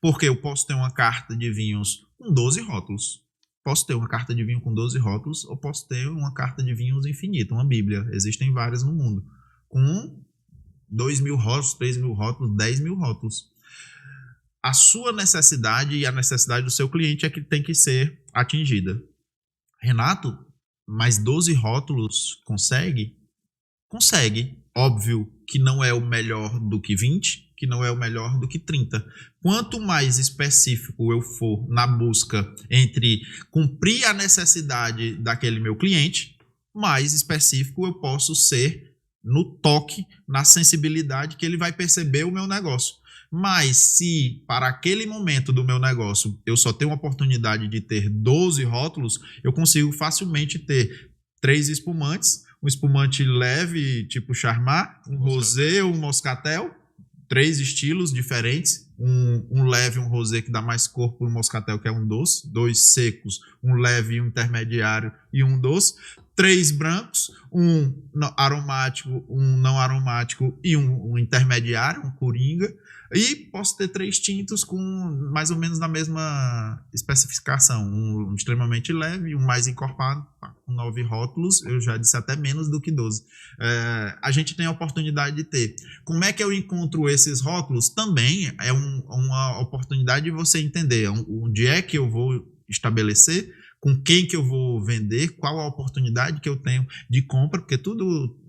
porque eu posso ter uma carta de vinhos com 12 rótulos. Posso ter uma carta de vinho com 12 rótulos, ou posso ter uma carta de vinhos infinita, uma bíblia. Existem várias no mundo. Com 2.000 rótulos, 3.000 rótulos, 10.000 rótulos. A sua necessidade e a necessidade do seu cliente é que tem que ser atingida. Renato, mas 12 rótulos consegue? Consegue. Óbvio que não é o melhor do que 20, que não é o melhor do que 30. Quanto mais específico eu for na busca entre cumprir a necessidade daquele meu cliente, mais específico eu posso ser no toque, na sensibilidade que ele vai perceber o meu negócio. Mas se para aquele momento do meu negócio eu só tenho a oportunidade de ter 12 rótulos, eu consigo facilmente ter 3 espumantes, um espumante leve tipo Charmat, um rosé, um moscatel, 3 estilos diferentes, um leve, um rosé que dá mais corpo, um moscatel que é um doce, 2 secos, um leve, um intermediário e um doce, 3 brancos, um aromático, um não aromático e um intermediário, um coringa. E posso ter 3 tintos com mais ou menos na mesma especificação. Um extremamente leve, um mais encorpado, com 9 rótulos. Eu já disse até menos do que 12. A gente tem a oportunidade de ter. Como é que eu encontro esses rótulos? Também é uma oportunidade de você entender onde é que eu vou estabelecer, com quem que eu vou vender, qual a oportunidade que eu tenho de compra, porque tudo,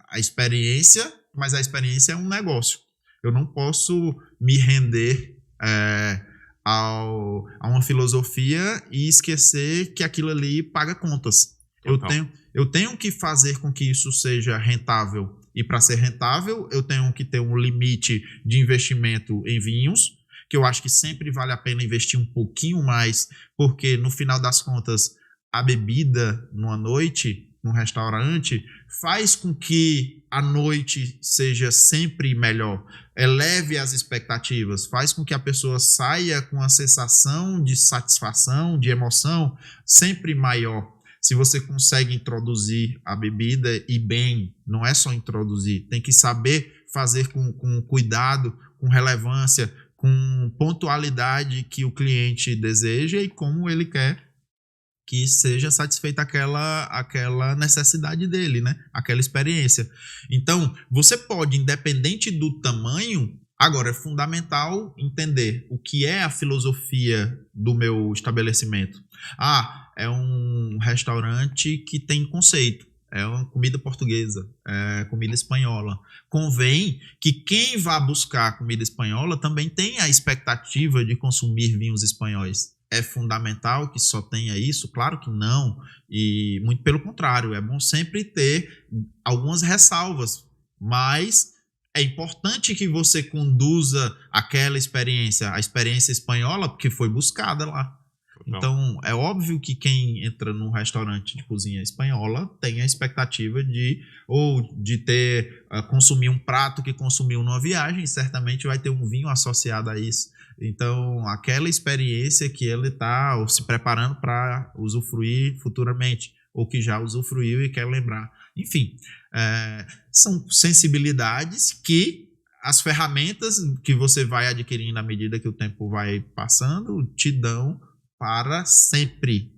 a experiência, mas a experiência é um negócio. Eu não posso me render a uma filosofia e esquecer que aquilo ali paga contas. Eu tenho que fazer com que isso seja rentável. E para ser rentável, eu tenho que ter um limite de investimento em vinhos, que eu acho que sempre vale a pena investir um pouquinho mais, porque no final das contas, a bebida numa noite, num restaurante, faz com que a noite seja sempre melhor, eleve as expectativas, faz com que a pessoa saia com a sensação de satisfação, de emoção sempre maior. Se você consegue introduzir a bebida e bem, não é só introduzir, tem que saber fazer com cuidado, com relevância, com pontualidade que o cliente deseja e como ele quer que seja satisfeita aquela necessidade dele, né? Aquela experiência. Então, você pode, independente do tamanho, agora é fundamental entender o que é a filosofia do meu estabelecimento. É um restaurante que tem conceito. É uma comida portuguesa, é comida espanhola. Convém que quem vá buscar comida espanhola também tenha a expectativa de consumir vinhos espanhóis. É fundamental que só tenha isso? Claro que não. E muito pelo contrário, é bom sempre ter algumas ressalvas, mas é importante que você conduza aquela experiência, a experiência espanhola, porque foi buscada lá. Então, é óbvio que quem entra num restaurante de cozinha espanhola tem a expectativa de consumir um prato que consumiu numa viagem, certamente vai ter um vinho associado a isso. Então, aquela experiência que ele está se preparando para usufruir futuramente, ou que já usufruiu e quer lembrar. Enfim, são sensibilidades que as ferramentas que você vai adquirindo à medida que o tempo vai passando te dão para sempre,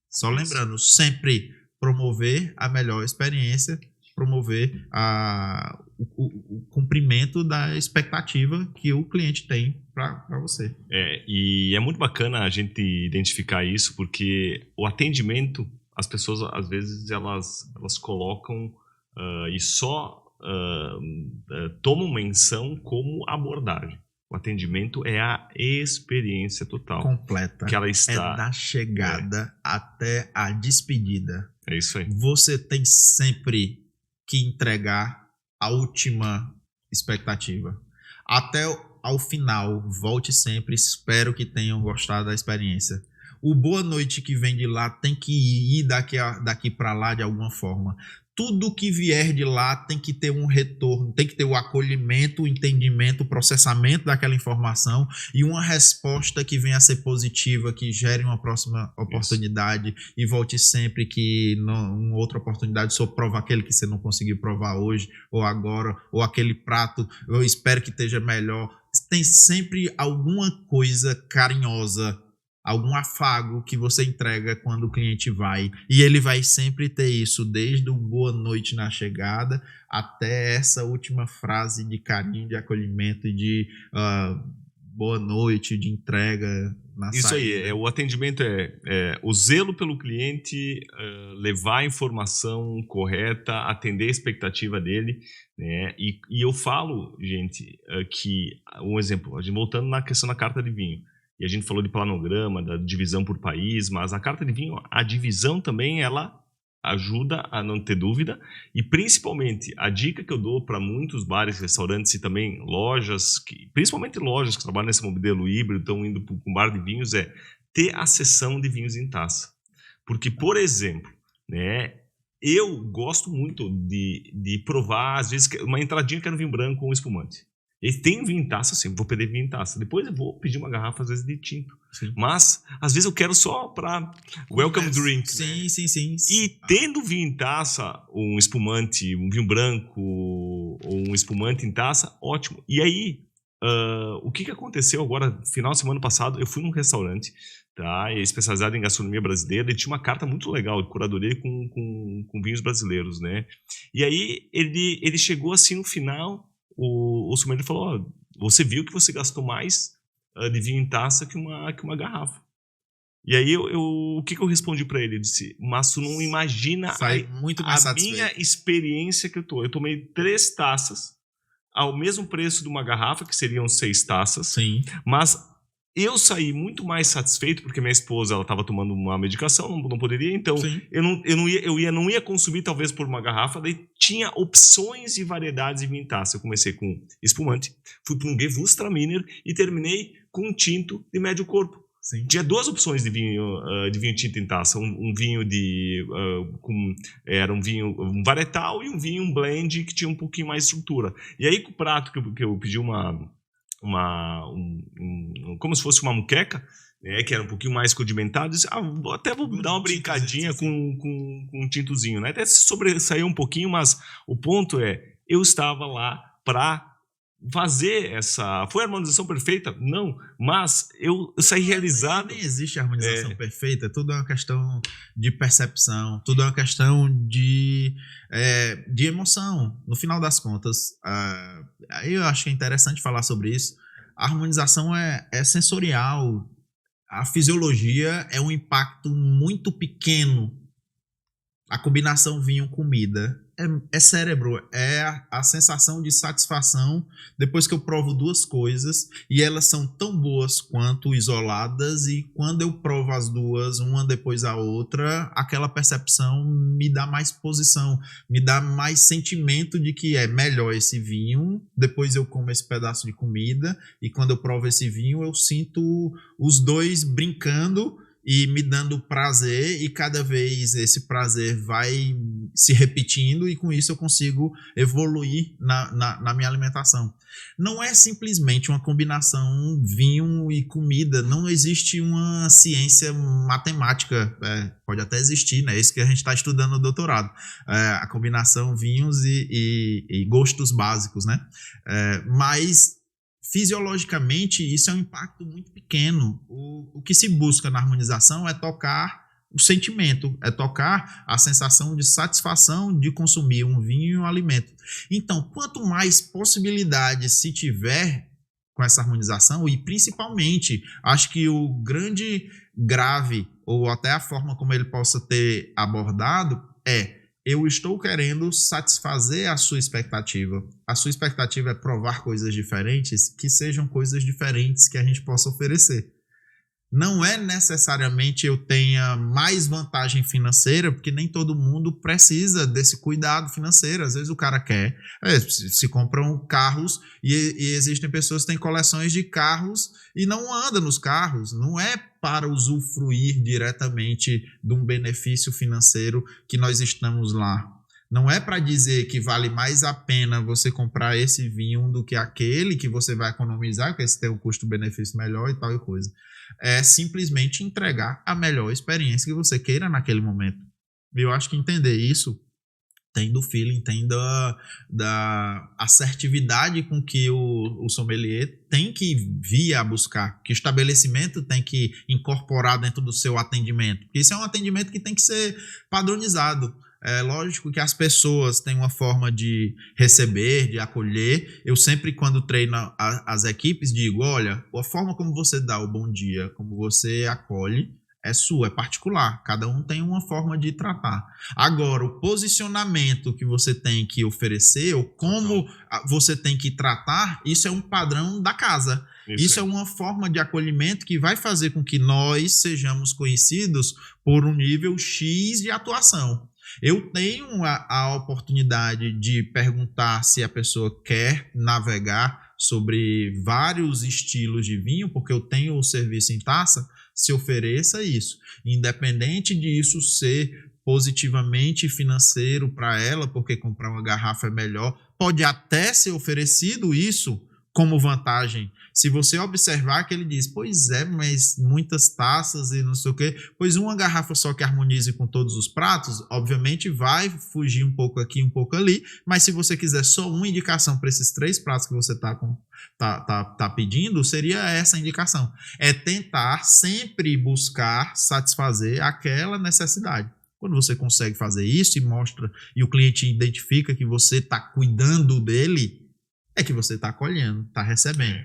só lembrando, sempre promover a melhor experiência, promover o cumprimento da expectativa que o cliente tem para você. E é muito bacana a gente identificar isso, porque o atendimento, as pessoas às vezes elas colocam e só tomam menção como abordagem. O atendimento é a experiência total. Completa. Que ela está. É da chegada até a despedida. É isso aí. Você tem sempre que entregar a última expectativa. Até ao final, volte sempre. Espero que tenham gostado da experiência. O boa noite que vem de lá tem que ir daqui para lá de alguma forma. Tudo que vier de lá tem que ter um retorno, tem que ter o acolhimento, o entendimento, o processamento daquela informação e uma resposta que venha a ser positiva, que gere uma próxima oportunidade. Isso. E volte sempre que uma outra oportunidade só prova aquele que você não conseguiu provar hoje ou agora, ou aquele prato, eu espero que esteja melhor. Tem sempre alguma coisa carinhosa, algum afago que você entrega quando o cliente vai. E ele vai sempre ter isso, desde o boa noite na chegada até essa última frase de carinho, de acolhimento e de boa noite, de entrega na isso saída. Aí, o atendimento o zelo pelo cliente, levar a informação correta, atender a expectativa dele, né? E eu falo, gente, que um exemplo, a gente voltando na questão da carta de vinho, e a gente falou de planograma, da divisão por país, mas a carta de vinho, a divisão também, ela ajuda a não ter dúvida. E principalmente, a dica que eu dou para muitos bares, restaurantes e também lojas, principalmente lojas que trabalham nesse modelo híbrido, estão indo para um bar de vinhos, é ter a seção de vinhos em taça. Porque, por exemplo, né, eu gosto muito de provar, às vezes, uma entradinha que é no vinho branco ou um espumante. E tem vinho em taça, sim, vou pedir vinho em taça. Depois eu vou pedir uma garrafa, às vezes, de tinto. Sim. Mas, às vezes, eu quero só para welcome drink. Sim, né? sim. E tendo vinho em taça, um espumante, um vinho branco ou um espumante em taça, ótimo. E aí, o que aconteceu agora, final de semana passado, eu fui num restaurante, tá, especializado em gastronomia brasileira, e tinha uma carta muito legal de curadoria com vinhos brasileiros, né? E aí, ele chegou assim no final... O sommelier falou, você viu que você gastou mais de vinho em taça que uma garrafa. E aí o que eu respondi para ele? Eu disse, mas tu não imagina muito mais a minha experiência que eu tô. Eu tomei 3 taças ao mesmo preço de uma garrafa, que seriam 6 taças. Sim. Mas eu saí muito mais satisfeito, porque minha esposa estava tomando uma medicação, não poderia, então eu não ia consumir talvez por uma garrafa, daí tinha opções e variedades de vinho em taça. Eu comecei com espumante, fui para um Gewürztraminer e terminei com um tinto de médio corpo. Sim. Tinha 2 opções de vinho tinto em taça, um vinho era um vinho um varietal e um vinho um blend que tinha um pouquinho mais de estrutura. E aí com o prato que eu pedi como se fosse uma muqueca, né, que era um pouquinho mais condimentado, disse, até vou dar uma brincadinha com um tintozinho, né? Até se sobressaiu um pouquinho, mas o ponto é, eu estava lá para fazer essa... Foi a harmonização perfeita? Não, mas eu saí realizado. Nem existe harmonização perfeita, tudo é uma questão de percepção, tudo é uma questão de emoção. No final das contas, aí eu acho que é interessante falar sobre isso. A harmonização é sensorial, a fisiologia é um impacto muito pequeno. A combinação vinho-comida é cérebro, é a sensação de satisfação depois que eu provo duas coisas e elas são tão boas quanto isoladas, e quando eu provo as duas, uma depois da outra, aquela percepção me dá mais posição, me dá mais sentimento de que é melhor esse vinho, depois eu como esse pedaço de comida, e quando eu provo esse vinho eu sinto os dois brincando e me dando prazer, e cada vez esse prazer vai se repetindo, e com isso eu consigo evoluir na minha alimentação. Não é simplesmente uma combinação vinho e comida, não existe uma ciência matemática, pode até existir, né? Isso que a gente está estudando no doutorado, a combinação vinhos e gostos básicos, né? Mas fisiologicamente, isso é um impacto muito pequeno. O que se busca na harmonização é tocar o sentimento, é tocar a sensação de satisfação de consumir um vinho e um alimento. Então, quanto mais possibilidades se tiver com essa harmonização, e principalmente, acho que o grande grave, ou até a forma como ele possa ter abordado, eu estou querendo satisfazer a sua expectativa. A sua expectativa é provar coisas diferentes, que sejam coisas diferentes que a gente possa oferecer. Não é necessariamente eu tenha mais vantagem financeira, porque nem todo mundo precisa desse cuidado financeiro. Às vezes o cara quer, se compram carros e existem pessoas que têm coleções de carros e não andam nos carros. Não é para usufruir diretamente de um benefício financeiro que nós estamos lá. Não é para dizer que vale mais a pena você comprar esse vinho do que aquele, que você vai economizar, porque esse tem um custo-benefício melhor e tal e coisa. É simplesmente entregar a melhor experiência que você queira naquele momento. Eu acho que entender isso tem do feeling, tem da assertividade com que o sommelier tem que vir a buscar, que o estabelecimento tem que incorporar dentro do seu atendimento. Porque isso é um atendimento que tem que ser padronizado. É lógico que as pessoas têm uma forma de receber, de acolher. Eu sempre, quando treino as equipes, digo, olha, a forma como você dá o bom dia, como você acolhe, é sua, é particular. Cada um tem uma forma de tratar. Agora, o posicionamento que você tem que oferecer, ou como você tem que tratar, isso é um padrão da casa. Isso é uma forma de acolhimento que vai fazer com que nós sejamos conhecidos por um nível X de atuação. Eu tenho a oportunidade de perguntar se a pessoa quer navegar sobre vários estilos de vinho, porque eu tenho o serviço em taça, se ofereça isso. Independente disso ser positivamente financeiro para ela, porque comprar uma garrafa é melhor, pode até ser oferecido isso como vantagem. Se você observar que ele diz, pois é, mas muitas taças e não sei o quê, pois uma garrafa só que harmonize com todos os pratos, obviamente vai fugir um pouco aqui, um pouco ali, mas se você quiser só uma indicação para esses 3 pratos que você tá pedindo, seria essa indicação. É tentar sempre buscar satisfazer aquela necessidade. Quando você consegue fazer isso e mostra, e o cliente identifica que você está cuidando dele, é que você está acolhendo, está recebendo,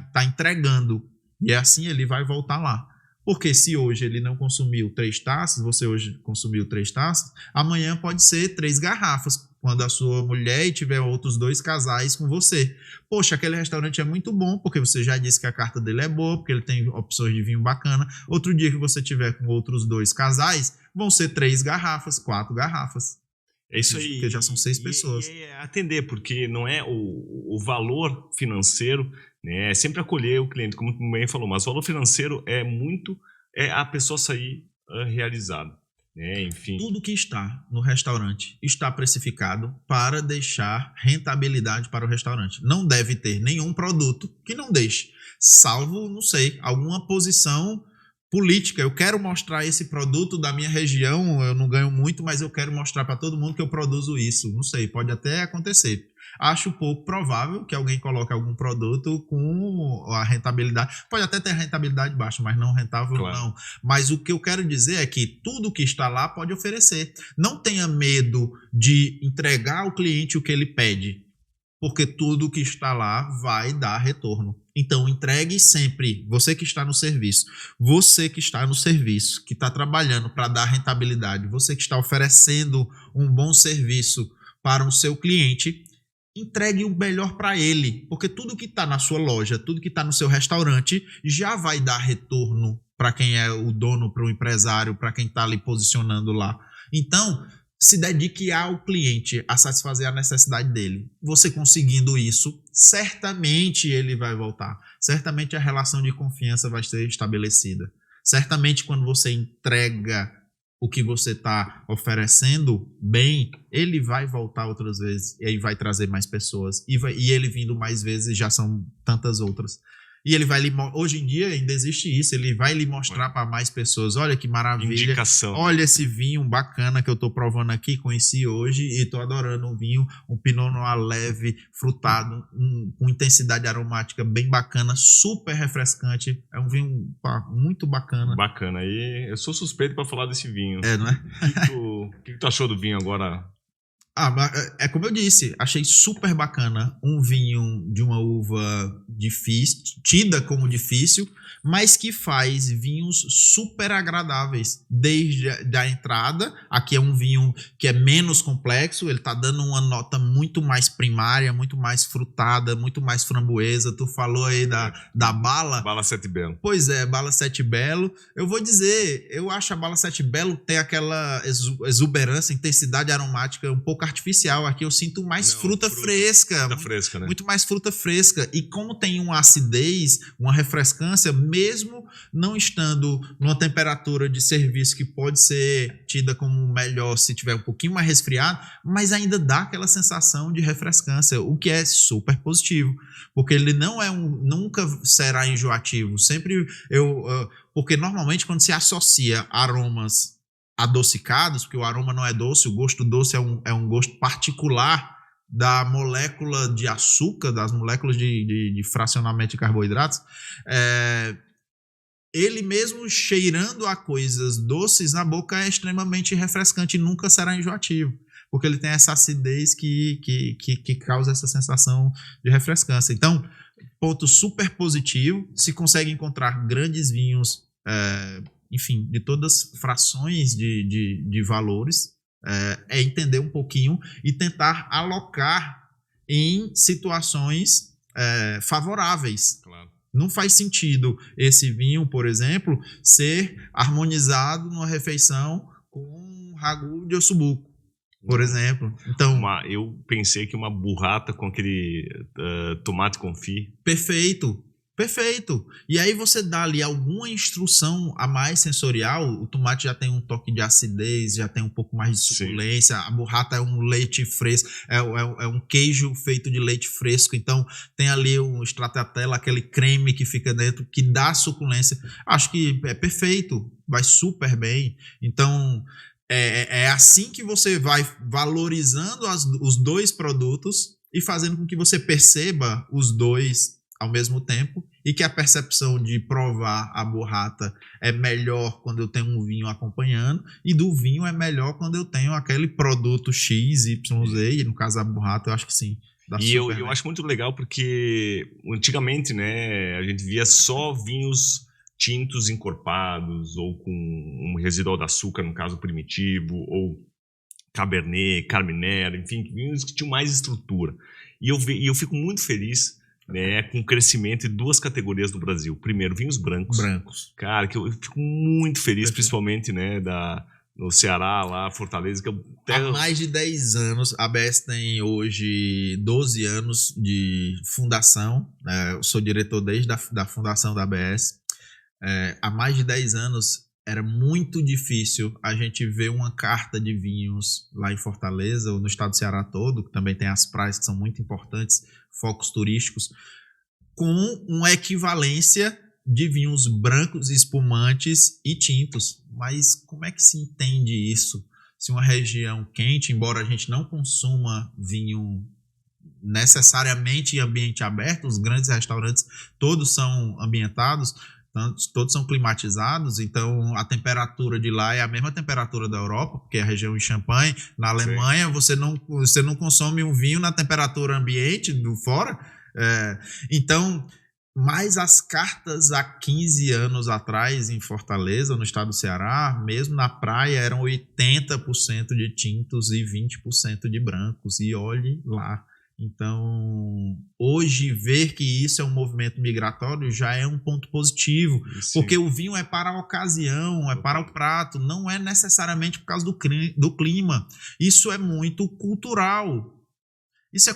está entregando. E assim ele vai voltar lá. Porque se hoje ele não consumiu 3 taças, você hoje consumiu 3 taças, amanhã pode ser 3 garrafas, quando a sua mulher e tiver outros 2 casais com você. Poxa, aquele restaurante é muito bom, porque você já disse que a carta dele é boa, porque ele tem opções de vinho bacana. Outro dia que você tiver com outros 2 casais, vão ser 3 garrafas, 4 garrafas. É isso aí. Porque já são 6 pessoas. E atender, porque não é o valor financeiro, né? É sempre acolher o cliente, como o bem falou, mas o valor financeiro é a pessoa sair realizada. Né? Enfim. Tudo que está no restaurante está precificado para deixar rentabilidade para o restaurante. Não deve ter nenhum produto que não deixe, salvo, não sei, alguma posição política. Eu quero mostrar esse produto da minha região, eu não ganho muito, mas eu quero mostrar para todo mundo que eu produzo isso. Não sei, pode até acontecer. acho pouco provável que alguém coloque algum produto com a rentabilidade. Pode até ter rentabilidade baixa, mas não rentável, Claro. não. Mas o que eu quero dizer é que tudo que está lá pode oferecer. Não tenha medo de entregar ao cliente o que ele pede, porque tudo que está lá vai dar retorno. Então, entregue sempre. Você que está no serviço, que está trabalhando para dar rentabilidade, você que está oferecendo um bom serviço para o seu cliente, entregue o melhor para ele, porque tudo que está na sua loja, tudo que está no seu restaurante, já vai dar retorno para quem é o dono, para o empresário, para quem está ali posicionando lá. Então, se dedique ao cliente, a satisfazer a necessidade dele. Você conseguindo isso, certamente ele vai voltar. Certamente a relação de confiança vai ser estabelecida. Certamente quando você entrega o que você está oferecendo bem, ele vai voltar outras vezes e aí vai trazer mais pessoas. E ele vindo mais vezes já são tantas outras. E ele vai hoje em dia ainda existe isso, ele vai lhe mostrar para mais pessoas, olha que maravilha, Indicação. olha esse vinho bacana que eu estou provando aqui, conheci hoje e estou adorando um vinho, um Pinot Noir leve, frutado, com intensidade aromática bem bacana, super refrescante, é um vinho muito bacana. Bacana, e eu sou suspeito para falar desse vinho. É, não é? O que tu achou do vinho agora? É como eu disse, achei super bacana um vinho de uma uva difícil, tida como difícil, mas que faz vinhos super agradáveis desde a entrada. Aqui é um vinho que é menos complexo, ele tá dando uma nota muito mais primária, muito mais frutada, muito mais framboesa. Tu falou aí da Bala. Bala Sete Belo. Pois é, Bala Sete Belo. Eu vou dizer, eu acho a Bala Sete Belo tem aquela exuberância, intensidade aromática um pouco artificial. Aqui eu sinto mais fruta fresca. Fruta fresca, né? Muito mais fruta fresca. E como tem uma acidez, uma refrescância, mesmo não estando numa temperatura de serviço que pode ser tida como melhor se tiver um pouquinho mais resfriado, mas ainda dá aquela sensação de refrescância, o que é super positivo. Porque ele não é nunca será enjoativo. Sempre porque normalmente quando se associa aromas adocicados, porque o aroma não é doce, o gosto doce é um gosto particular da molécula de açúcar, das moléculas de fracionamento de carboidratos, ele mesmo cheirando a coisas doces na boca é extremamente refrescante e nunca será enjoativo, porque ele tem essa acidez que causa essa sensação de refrescância. Então, ponto super positivo, se consegue encontrar grandes vinhos, enfim, de todas as frações de valores, é entender um pouquinho e tentar alocar em situações favoráveis. Claro. Não faz sentido esse vinho, por exemplo, ser harmonizado numa refeição com um ragu de ossobuco, por exemplo. Então, eu pensei que uma burrata com aquele tomate confit. Perfeito. E aí você dá ali alguma instrução a mais sensorial, o tomate já tem um toque de acidez, já tem um pouco mais de suculência, a burrata é um leite fresco, é um queijo feito de leite fresco, então tem ali um stracciatella, aquele creme que fica dentro, que dá suculência. Acho que é perfeito, vai super bem. Então, é assim que você vai valorizando os dois produtos e fazendo com que você perceba os dois ao mesmo tempo, e que a percepção de provar a burrata é melhor quando eu tenho um vinho acompanhando, e do vinho é melhor quando eu tenho aquele produto X, Y, Z, e no caso da burrata eu acho que sim. E eu acho muito legal porque antigamente, né, a gente via só vinhos tintos encorpados, ou com um residual de açúcar, no caso primitivo, ou Cabernet, Carmenère, enfim, vinhos que tinham mais estrutura. E eu fico muito feliz, né, com o crescimento de duas categorias no Brasil. Primeiro, vinhos brancos. Cara, que eu fico muito feliz, principalmente, né, no Ceará, lá, Fortaleza. Que há mais de 10 anos, a ABS tem hoje 12 anos de fundação. Eu sou diretor desde da fundação da ABS. Há mais de 10 anos, era muito difícil a gente ver uma carta de vinhos lá em Fortaleza, ou no estado do Ceará todo, que também tem as praias que são muito importantes, focos turísticos, com uma equivalência de vinhos brancos, espumantes e tintos. Mas como é que se entende isso? Se uma região quente, embora a gente não consuma vinho necessariamente em ambiente aberto, os grandes restaurantes todos são ambientados, todos são climatizados, então a temperatura de lá é a mesma temperatura da Europa, porque é a região de Champagne. Na Alemanha, você não consome um vinho na temperatura ambiente do fora. Então, mas as cartas há 15 anos atrás, em Fortaleza, no estado do Ceará, mesmo na praia, eram 80% de tintos e 20% de brancos. E olhe lá. Então, hoje, ver que isso é um movimento migratório já é um ponto positivo, porque o vinho é para a ocasião, é para o prato, não é necessariamente por causa do clima. Isso é muito cultural. Isso é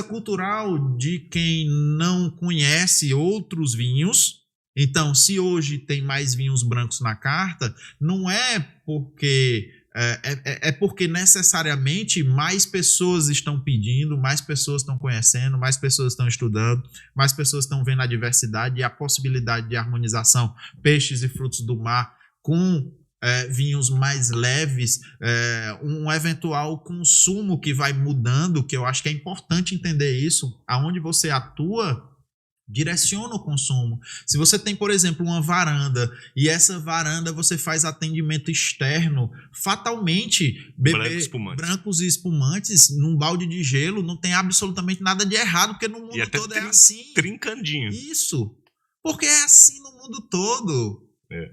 cultural de quem não conhece outros vinhos. Então, se hoje tem mais vinhos brancos na carta, não é porque... É porque necessariamente mais pessoas estão pedindo, mais pessoas estão conhecendo, mais pessoas estão estudando, mais pessoas estão vendo a diversidade e a possibilidade de harmonização, peixes e frutos do mar com vinhos mais leves, um eventual consumo que vai mudando, que eu acho que é importante entender isso, aonde você atua, direciona o consumo. Se você tem, por exemplo, uma varanda e essa varanda você faz atendimento externo, fatalmente beber brancos e espumantes num balde de gelo não tem absolutamente nada de errado, porque no mundo todo é assim. Trincandinho. Isso. Porque é assim no mundo todo.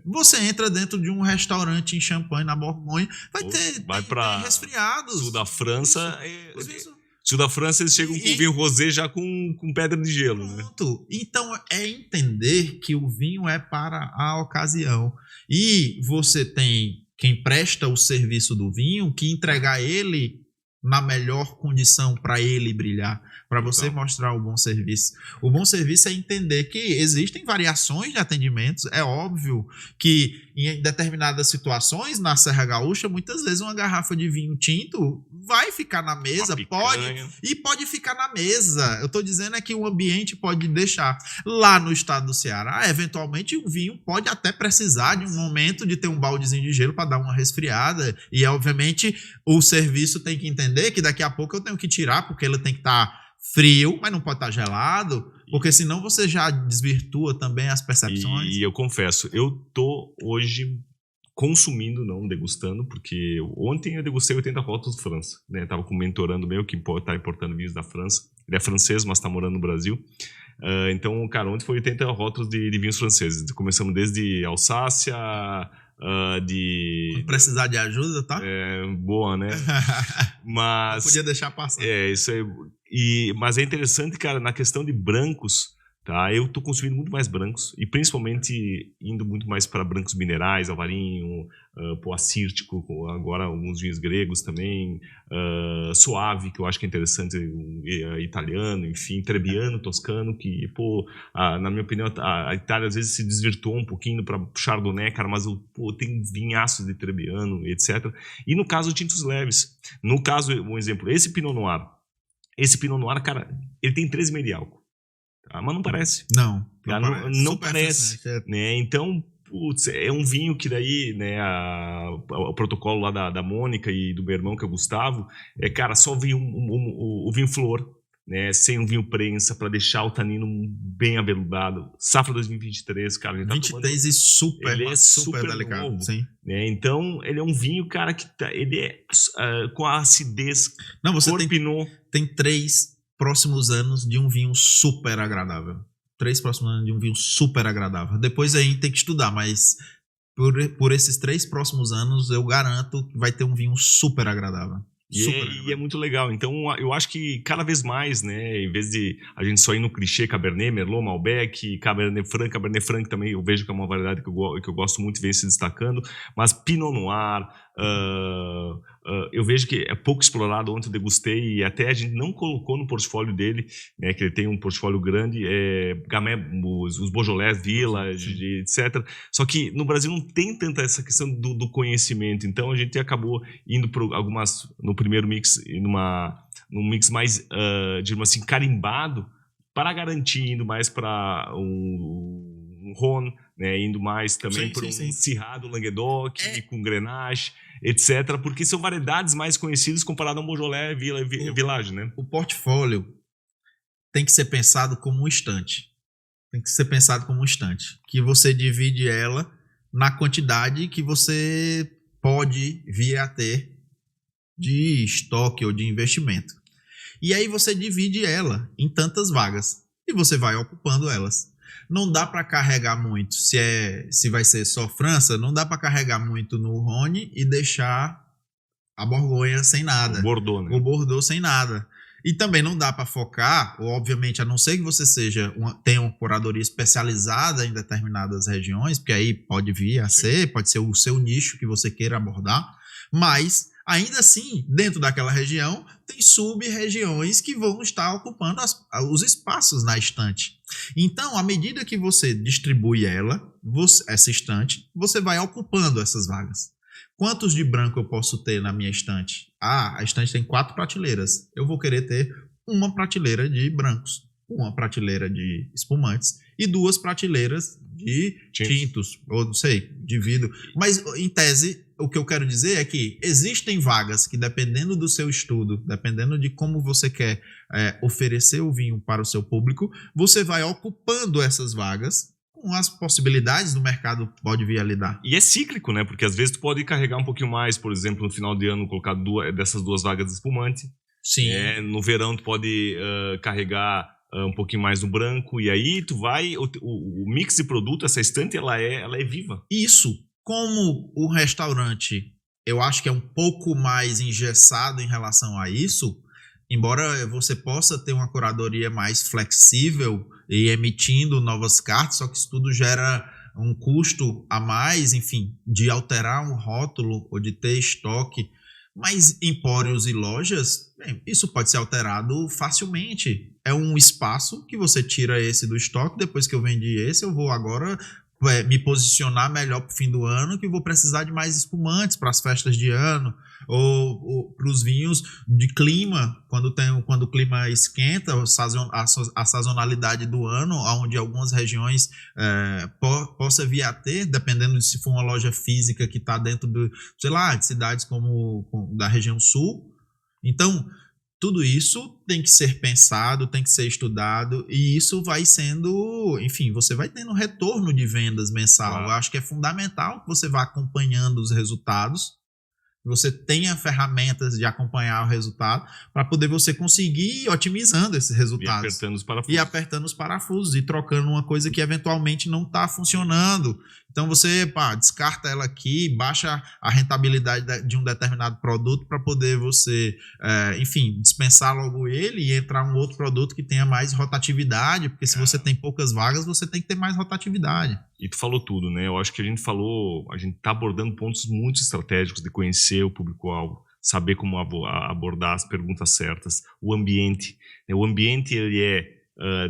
Você entra dentro de um restaurante em Champagne, na Borgonha, vai ter resfriados. Sul da França... Sul da França, eles chegam com vinho rosé já com pedra de gelo. Pronto. Né? Então, é entender que o vinho é para a ocasião. E você tem quem presta o serviço do vinho que entregar ele na melhor condição para ele brilhar, para você mostrar o bom serviço. O bom serviço é entender que existem variações de atendimentos. É óbvio que em determinadas situações, na Serra Gaúcha, muitas vezes uma garrafa de vinho tinto vai ficar na mesa, pode ficar na mesa. Eu estou dizendo é que o ambiente pode deixar. Lá no estado do Ceará, eventualmente o vinho pode até precisar de um momento de ter um baldezinho de gelo para dar uma resfriada. E, obviamente, o serviço tem que entender que daqui a pouco eu tenho que tirar, porque ele tem que estar frio, mas não pode estar gelado, porque senão você já desvirtua também as percepções. E eu confesso, eu tô hoje consumindo, não degustando, porque ontem eu degustei 80 rótulos de França, né? Tava com um mentorando meu que tá importando vinhos da França. Ele é francês, mas tá morando no Brasil. Então, cara, ontem foi 80 rótulos de vinhos franceses. Começamos desde Alsácia, Quando precisar de ajuda, tá? Boa, né? Mas... Não podia deixar passar. Isso aí. Mas é interessante, cara, na questão de brancos, tá? Eu tô consumindo muito mais brancos, e principalmente indo muito mais para brancos minerais, alvarinho, poacírtico, agora alguns vinhos gregos também, suave, que eu acho que é interessante, italiano, enfim, trebbiano, toscano, que, na minha opinião, a Itália às vezes se desvirtuou um pouquinho para chardonnay, cara, mas tem vinhaços de trebbiano, etc. E no caso, tintos leves. No caso, um exemplo, esse Pinot Noir, cara, ele tem 13,5 de álcool. Mas não parece. Não parece. Né? Então, é um vinho que daí, né, o protocolo lá da Mônica e do meu irmão, que é o Gustavo, cara, só vinho o vinho flor, né, sem um vinho prensa, para deixar o tanino bem aveludado. Safra 2023, cara. Ele 23 e super delicado. Novo, sim. Né? Então, ele é um vinho, cara, que ele é com a acidez. Não, você tem 3 próximos anos de um vinho super agradável. 3 próximos anos de um vinho super agradável. Depois aí tem que estudar, mas por esses 3 próximos anos eu garanto que vai ter um vinho super agradável. E é muito legal. Então, eu acho que cada vez mais, né, em vez de a gente só ir no clichê Cabernet, Merlot, Malbec, Cabernet Franc também eu vejo que é uma variedade que eu gosto muito de ver se destacando, mas Pinot Noir, eu vejo que é pouco explorado. Ontem eu degustei e até a gente não colocou no portfólio dele, né, que ele tem um portfólio grande, Gamay, os Beaujolais, Village, etc. Só que no Brasil não tem tanta essa questão do conhecimento, então a gente acabou indo para no primeiro mix, num mix mais, digamos assim, carimbado, para garantir, indo mais para um Rhône, né, indo mais também para um Syrah do Languedoc, com Grenache. etc., porque são variedades mais conhecidas comparado ao Beaujolais Village, né? O portfólio tem que ser pensado como um estante. Que você divide ela na quantidade que você pode vir a ter de estoque ou de investimento. E aí você divide ela em tantas vagas e você vai ocupando elas. Não dá para carregar muito, se vai ser só França, não dá para carregar muito no Rhône e deixar a Borgonha sem nada. O Bordeaux, né? O Bordeaux sem nada. E também não dá para focar, ou obviamente, a não ser que você tenha uma curadoria especializada em determinadas regiões, porque aí pode vir a ser, pode ser o seu nicho que você queira abordar, mas ainda assim, dentro daquela região, tem sub-regiões que vão estar ocupando os espaços na estante. Então, à medida que você distribui essa estante, você vai ocupando essas vagas. Quantos de branco eu posso ter na minha estante? A estante tem 4 prateleiras. Eu vou querer ter uma prateleira de brancos, uma prateleira de espumantes e 2 prateleiras de tintos, ou não sei, de vidro. Mas, em tese, o que eu quero dizer é que existem vagas que, dependendo do seu estudo, dependendo de como você quer oferecer o vinho para o seu público, você vai ocupando essas vagas com as possibilidades do mercado pode vir a lidar. E é cíclico, né? Porque às vezes tu pode carregar um pouquinho mais, por exemplo, no final de ano, colocar dessas 2 vagas de espumante. Sim. No verão tu pode carregar um pouquinho mais no branco, e aí tu vai... O mix de produto, essa estante, ela é viva. Isso. Como o restaurante, eu acho que é um pouco mais engessado em relação a isso, embora você possa ter uma curadoria mais flexível e emitindo novas cartas, só que isso tudo gera um custo a mais, enfim, de alterar um rótulo ou de ter estoque. Mas empórios e lojas, isso pode ser alterado facilmente. É um espaço que você tira esse do estoque, depois que eu vendi esse, eu vou agora me posicionar melhor para o fim do ano, que eu vou precisar de mais espumantes para as festas de ano, ou para os vinhos de clima, quando o clima esquenta, a sazonalidade do ano, onde algumas regiões possa vir a ter, dependendo de se for uma loja física que está dentro de cidades como da região sul. Então, tudo isso tem que ser pensado, tem que ser estudado, e isso vai sendo, enfim, você vai tendo retorno de vendas mensal. Claro. Eu acho que é fundamental que você vá acompanhando os resultados, que você tenha ferramentas de acompanhar o resultado, para poder você conseguir ir otimizando esses resultados. E apertando os parafusos, e trocando uma coisa que eventualmente não está funcionando. Então você descarta ela aqui, baixa a rentabilidade de um determinado produto para poder você, enfim, dispensar logo ele e entrar um outro produto que tenha mais rotatividade, porque se você tem poucas vagas, você tem que ter mais rotatividade. E tu falou tudo, né? Eu acho que a gente está abordando pontos muito estratégicos de conhecer o público-alvo, saber como abordar as perguntas certas, o ambiente. Né? O ambiente, ele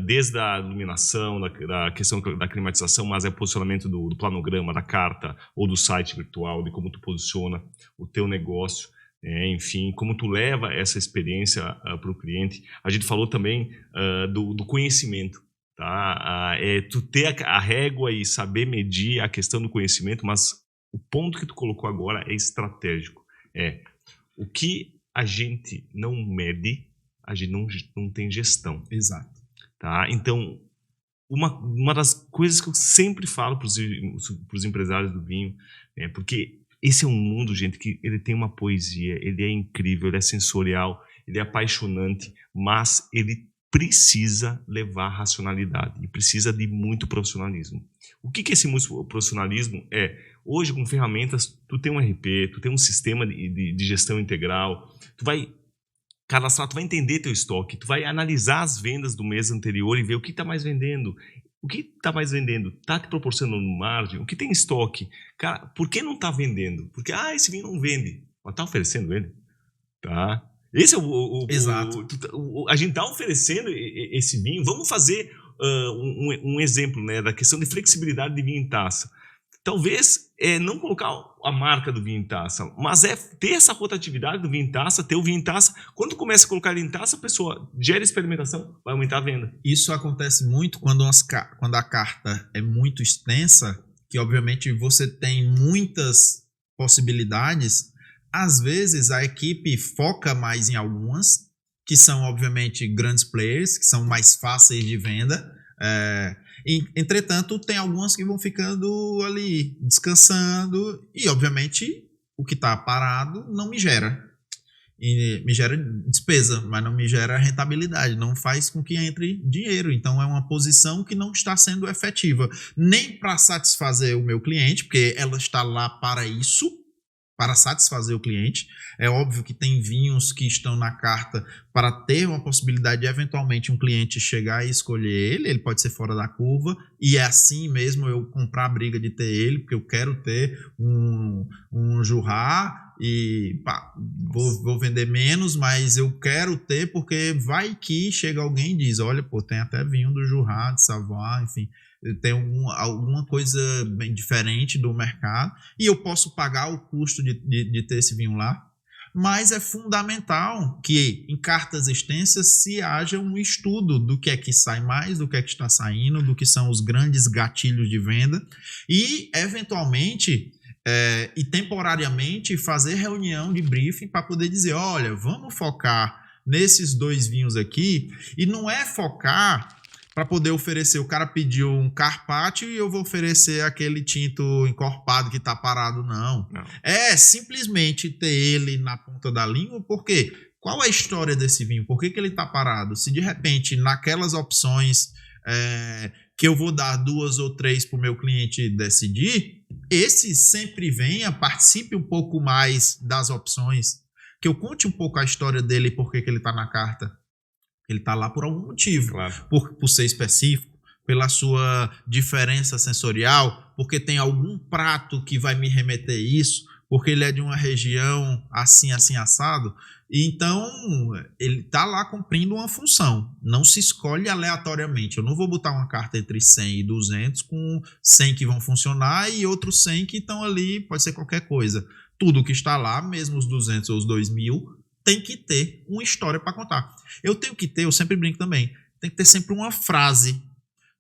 desde a iluminação, da questão da climatização, mas é o posicionamento do planograma, da carta ou do site virtual, de como tu posiciona o teu negócio, enfim, como tu leva essa experiência para o cliente. A gente falou também do conhecimento, tá? Tu ter a régua e saber medir a questão do conhecimento, mas o ponto que tu colocou agora é estratégico. O que a gente não mede, a gente não tem gestão. Exato. Tá? Então, uma das coisas que eu sempre falo para os empresários do vinho, porque esse é um mundo, gente, que ele tem uma poesia, ele é incrível, ele é sensorial, ele é apaixonante, mas ele precisa levar racionalidade e precisa de muito profissionalismo. O que é esse muito profissionalismo? Hoje, com ferramentas, tu tem um RP, tu tem um sistema de gestão integral, tu vai cadastrar, tu vai entender teu estoque, tu vai analisar as vendas do mês anterior e ver o que está mais vendendo. O que está mais vendendo? Está te proporcionando margem? O que tem estoque? Cara, por que não está vendendo? Porque, esse vinho não vende. Mas está oferecendo ele. Tá? Esse é Exato. A gente está oferecendo esse vinho. Vamos fazer um exemplo, né, da questão de flexibilidade de vinho em taça. Talvez não colocar a marca do vinho em taça, mas ter essa rotatividade do vinho em taça, ter o vinho em taça. Quando começa a colocar ele em taça, a pessoa gera experimentação, vai aumentar a venda. Isso acontece muito quando a carta é muito extensa, que obviamente você tem muitas possibilidades, Às vezes a equipe foca mais em algumas, que são obviamente grandes players, que são mais fáceis de venda. Entretanto, tem algumas que vão ficando ali descansando e obviamente o que está parado não me gera. E me gera despesa, mas não me gera rentabilidade, não faz com que entre dinheiro. Então é uma posição que não está sendo efetiva, nem para satisfazer o meu cliente, porque ela está lá para isso, para satisfazer o cliente. É óbvio que tem vinhos que estão na carta para ter uma possibilidade de eventualmente um cliente chegar e escolher ele pode ser fora da curva, e é assim mesmo eu comprar a briga de ter ele, porque eu quero ter um Jurá e pá, vou vender menos, mas eu quero ter porque vai que chega alguém e diz, olha, pô, tem até vinho do Jurá, de Savoie, enfim, tem alguma coisa bem diferente do mercado e eu posso pagar o custo de ter esse vinho lá, mas é fundamental que em cartas extensas se haja um estudo do que é que sai mais, do que é que está saindo, do que são os grandes gatilhos de venda e, eventualmente, e temporariamente fazer reunião de briefing para poder dizer, olha, vamos focar nesses 2 vinhos aqui, e não é focar para poder oferecer, o cara pediu um Carpaccio e eu vou oferecer aquele tinto encorpado que está parado, não. É simplesmente ter ele na ponta da língua, porque qual é a história desse vinho? Por que ele está parado? Se de repente naquelas opções que eu vou dar 2 ou 3 para o meu cliente decidir, esse sempre venha, participe um pouco mais das opções, que eu conte um pouco a história dele e por que ele está na carta. Ele está lá por algum motivo, claro. por ser específico, pela sua diferença sensorial, porque tem algum prato que vai me remeter isso, porque ele é de uma região assim, assim, assado. Então, ele está lá cumprindo uma função. Não se escolhe aleatoriamente. Eu não vou botar uma carta entre 100 e 200 com 100 que vão funcionar e outros 100 que estão ali, pode ser qualquer coisa. Tudo que está lá, mesmo os 200 ou os 2000, tem que ter uma história para contar. Eu sempre brinco também, tem que ter sempre uma frase.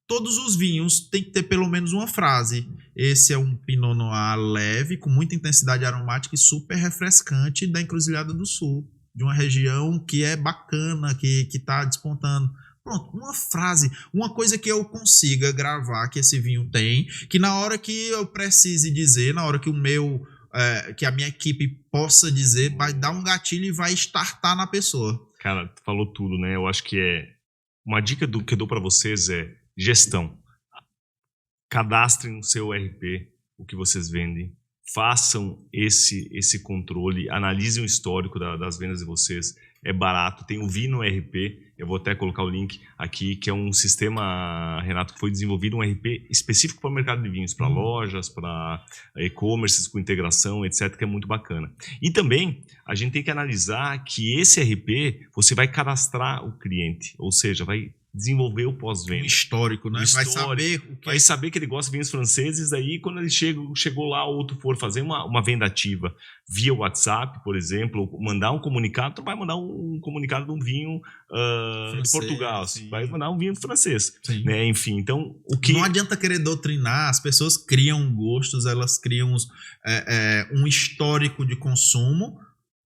Todos os vinhos tem que ter pelo menos uma frase. Esse é um Pinot Noir leve, com muita intensidade aromática e super refrescante da Encruzilhada do Sul, de uma região que é bacana, que está despontando. Pronto, uma frase, uma coisa que eu consiga gravar que esse vinho tem, que na hora que eu precise dizer, na hora que que a minha equipe possa dizer, vai dar um gatilho e vai startar na pessoa. Cara, tu falou tudo, né? Eu acho que uma dica que eu dou para vocês é gestão. Cadastrem no seu RP o que vocês vendem, façam esse controle, analisem o histórico das vendas de vocês. É barato, tem o Vino RP, eu vou até colocar o link aqui, que é um sistema, Renato, que foi desenvolvido, um RP específico para o mercado de vinhos, para lojas, para e-commerces com integração, etc., que é muito bacana. E também, a gente tem que analisar que esse RP, você vai cadastrar o cliente, ou seja, vai desenvolver o pós-venda. Histórico, né? Vai saber que ele gosta de vinhos franceses, aí quando ele chegou lá ou tu for fazer uma venda ativa via WhatsApp, por exemplo, ou mandar um comunicado, tu vai mandar um comunicado de um vinho francês, de Portugal, vai mandar um vinho francês, né? Enfim, então não adianta querer doutrinar, as pessoas criam gostos, elas criam um histórico de consumo,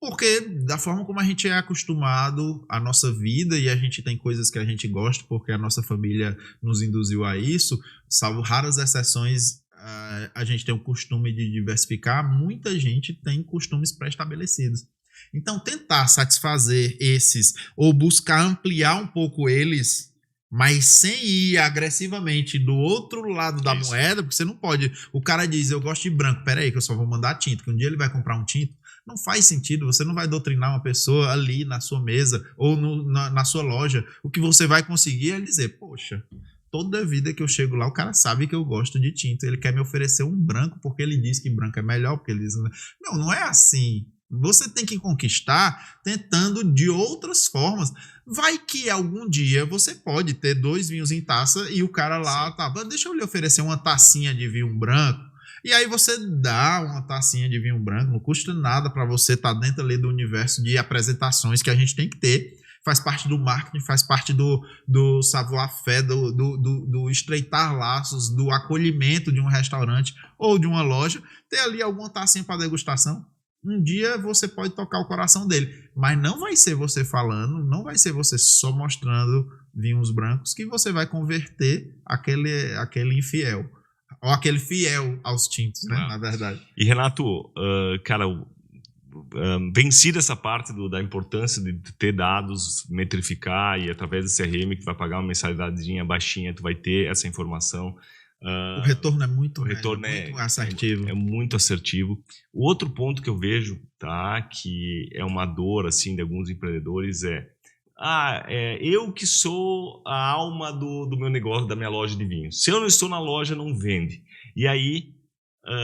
porque da forma como a gente é acostumado à nossa vida, e a gente tem coisas que a gente gosta porque a nossa família nos induziu a isso, salvo raras exceções, a gente tem o costume de diversificar, muita gente tem costumes pré-estabelecidos. Então tentar satisfazer esses, ou buscar ampliar um pouco eles, mas sem ir agressivamente do outro lado da moeda, porque você não pode, o cara diz, eu gosto de branco, peraí que eu só vou mandar tinto, que um dia ele vai comprar um tinto. Não faz sentido, você não vai doutrinar uma pessoa ali na sua mesa ou na sua loja. O que você vai conseguir é dizer, poxa, toda vida que eu chego lá, o cara sabe que eu gosto de tinto, ele quer me oferecer um branco porque ele diz que branco é melhor, porque ele diz... Não é assim. Você tem que conquistar tentando de outras formas. Vai que algum dia você pode ter 2 vinhos em taça e o cara lá, deixa eu lhe oferecer uma tacinha de vinho branco. E aí você dá uma tacinha de vinho branco, não custa nada para você estar dentro ali do universo de apresentações que a gente tem que ter. Faz parte do marketing, faz parte do savoir-faire, do estreitar laços, do acolhimento de um restaurante ou de uma loja. Ter ali alguma tacinha para degustação. um dia você pode tocar o coração dele, mas não vai ser você falando, não vai ser você só mostrando vinhos brancos que você vai converter aquele infiel, ou aquele fiel aos tintos, né, na verdade. E Renato, cara, vencida essa parte da importância de ter dados, metrificar, e através do CRM que vai pagar uma mensalidadezinha baixinha, tu vai ter essa informação. O retorno é muito assertivo. É muito assertivo. O outro ponto que eu vejo, tá, que é uma dor assim de alguns empreendedores eu que sou a alma do meu negócio, da minha loja de vinhos. Se eu não estou na loja, não vende. E aí,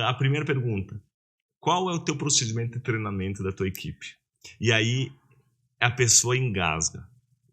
a primeira pergunta: qual é o teu procedimento de treinamento da tua equipe? E aí a pessoa engasga.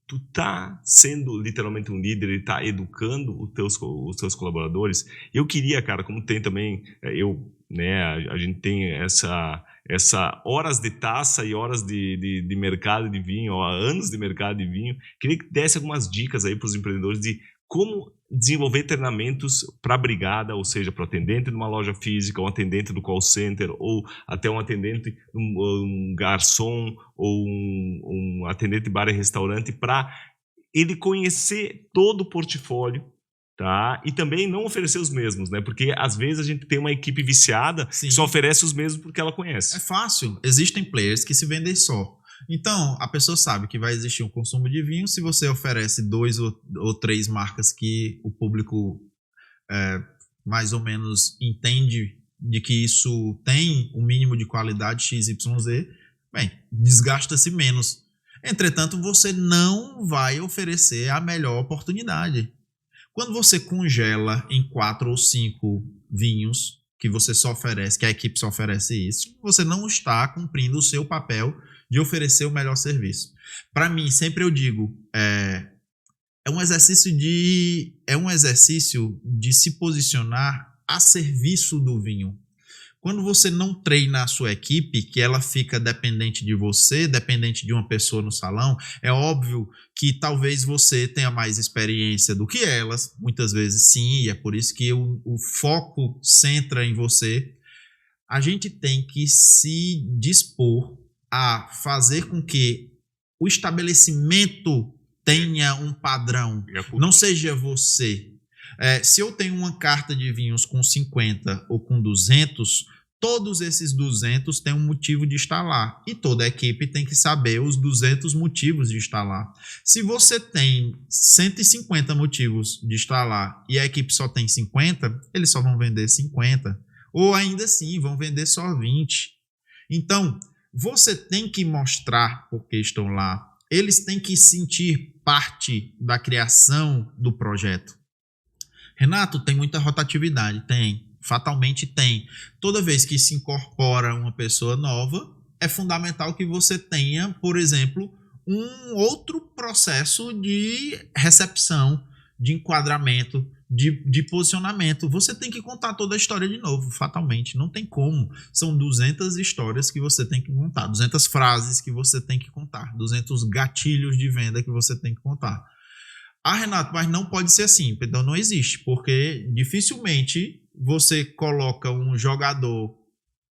Tu tá sendo literalmente um líder e tá educando os teus colaboradores. Eu queria, cara, como tem também, a gente tem essa horas de taça e horas de mercado de vinho, anos de mercado de vinho. Queria que desse algumas dicas aí para os empreendedores de como desenvolver treinamentos para a brigada, ou seja, para o atendente de uma loja física, um atendente do call center, ou até um atendente, um garçom, ou um atendente de bar e restaurante, para ele conhecer todo o portfólio, tá? E também não oferecer os mesmos, né? Porque às vezes a gente tem uma equipe viciada que só oferece os mesmos porque ela conhece. É fácil. Existem players que se vendem só. Então, a pessoa sabe que vai existir um consumo de vinho. Se você oferece 2 ou 3 marcas que o público mais ou menos entende de que isso tem um mínimo de qualidade XYZ, bem, desgasta-se menos. Entretanto, você não vai oferecer a melhor oportunidade. Quando você congela em 4 ou 5 vinhos que você só oferece, que a equipe só oferece isso, você não está cumprindo o seu papel de oferecer o melhor serviço. Para mim, sempre eu digo, é um exercício de se posicionar a serviço do vinho. Quando você não treina a sua equipe, que ela fica dependente de você, dependente de uma pessoa no salão, é óbvio que talvez você tenha mais experiência do que elas, muitas vezes sim, e é por isso que o foco centra em você. A gente tem que se dispor a fazer com que o estabelecimento tenha um padrão, não seja você. Se eu tenho uma carta de vinhos com 50 ou com 200, todos esses 200 têm um motivo de estar lá. E toda a equipe tem que saber os 200 motivos de estar lá. Se você tem 150 motivos de estar lá e a equipe só tem 50, eles só vão vender 50. Ou ainda assim, vão vender só 20. Então, você tem que mostrar porque estão lá. Eles têm que sentir parte da criação do projeto. Renato, tem muita rotatividade? Tem. Fatalmente tem. Toda vez que se incorpora uma pessoa nova, é fundamental que você tenha, por exemplo, um outro processo de recepção, de enquadramento, de posicionamento. Você tem que contar toda a história de novo, fatalmente. Não tem como. São 200 histórias que você tem que contar, 200 frases que você tem que contar, 200 gatilhos de venda que você tem que contar. Renato, mas não pode ser assim. Então não existe, porque dificilmente você coloca um jogador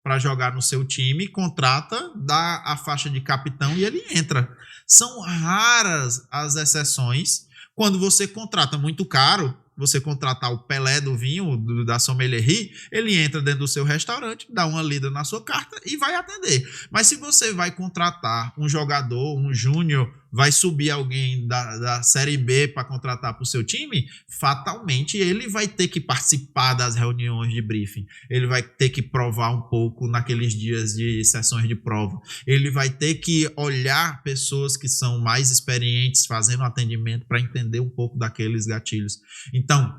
para jogar no seu time, contrata, dá a faixa de capitão e ele entra. São raras as exceções. Quando você contrata muito caro, você contratar o Pelé do vinho, da sommelierie, ele entra dentro do seu restaurante, dá uma lida na sua carta e vai atender. Mas se você vai contratar um jogador, um júnior, vai subir alguém da Série B para contratar para o seu time, fatalmente ele vai ter que participar das reuniões de briefing, ele vai ter que provar um pouco naqueles dias de sessões de prova, ele vai ter que olhar pessoas que são mais experientes fazendo atendimento para entender um pouco daqueles gatilhos. Então,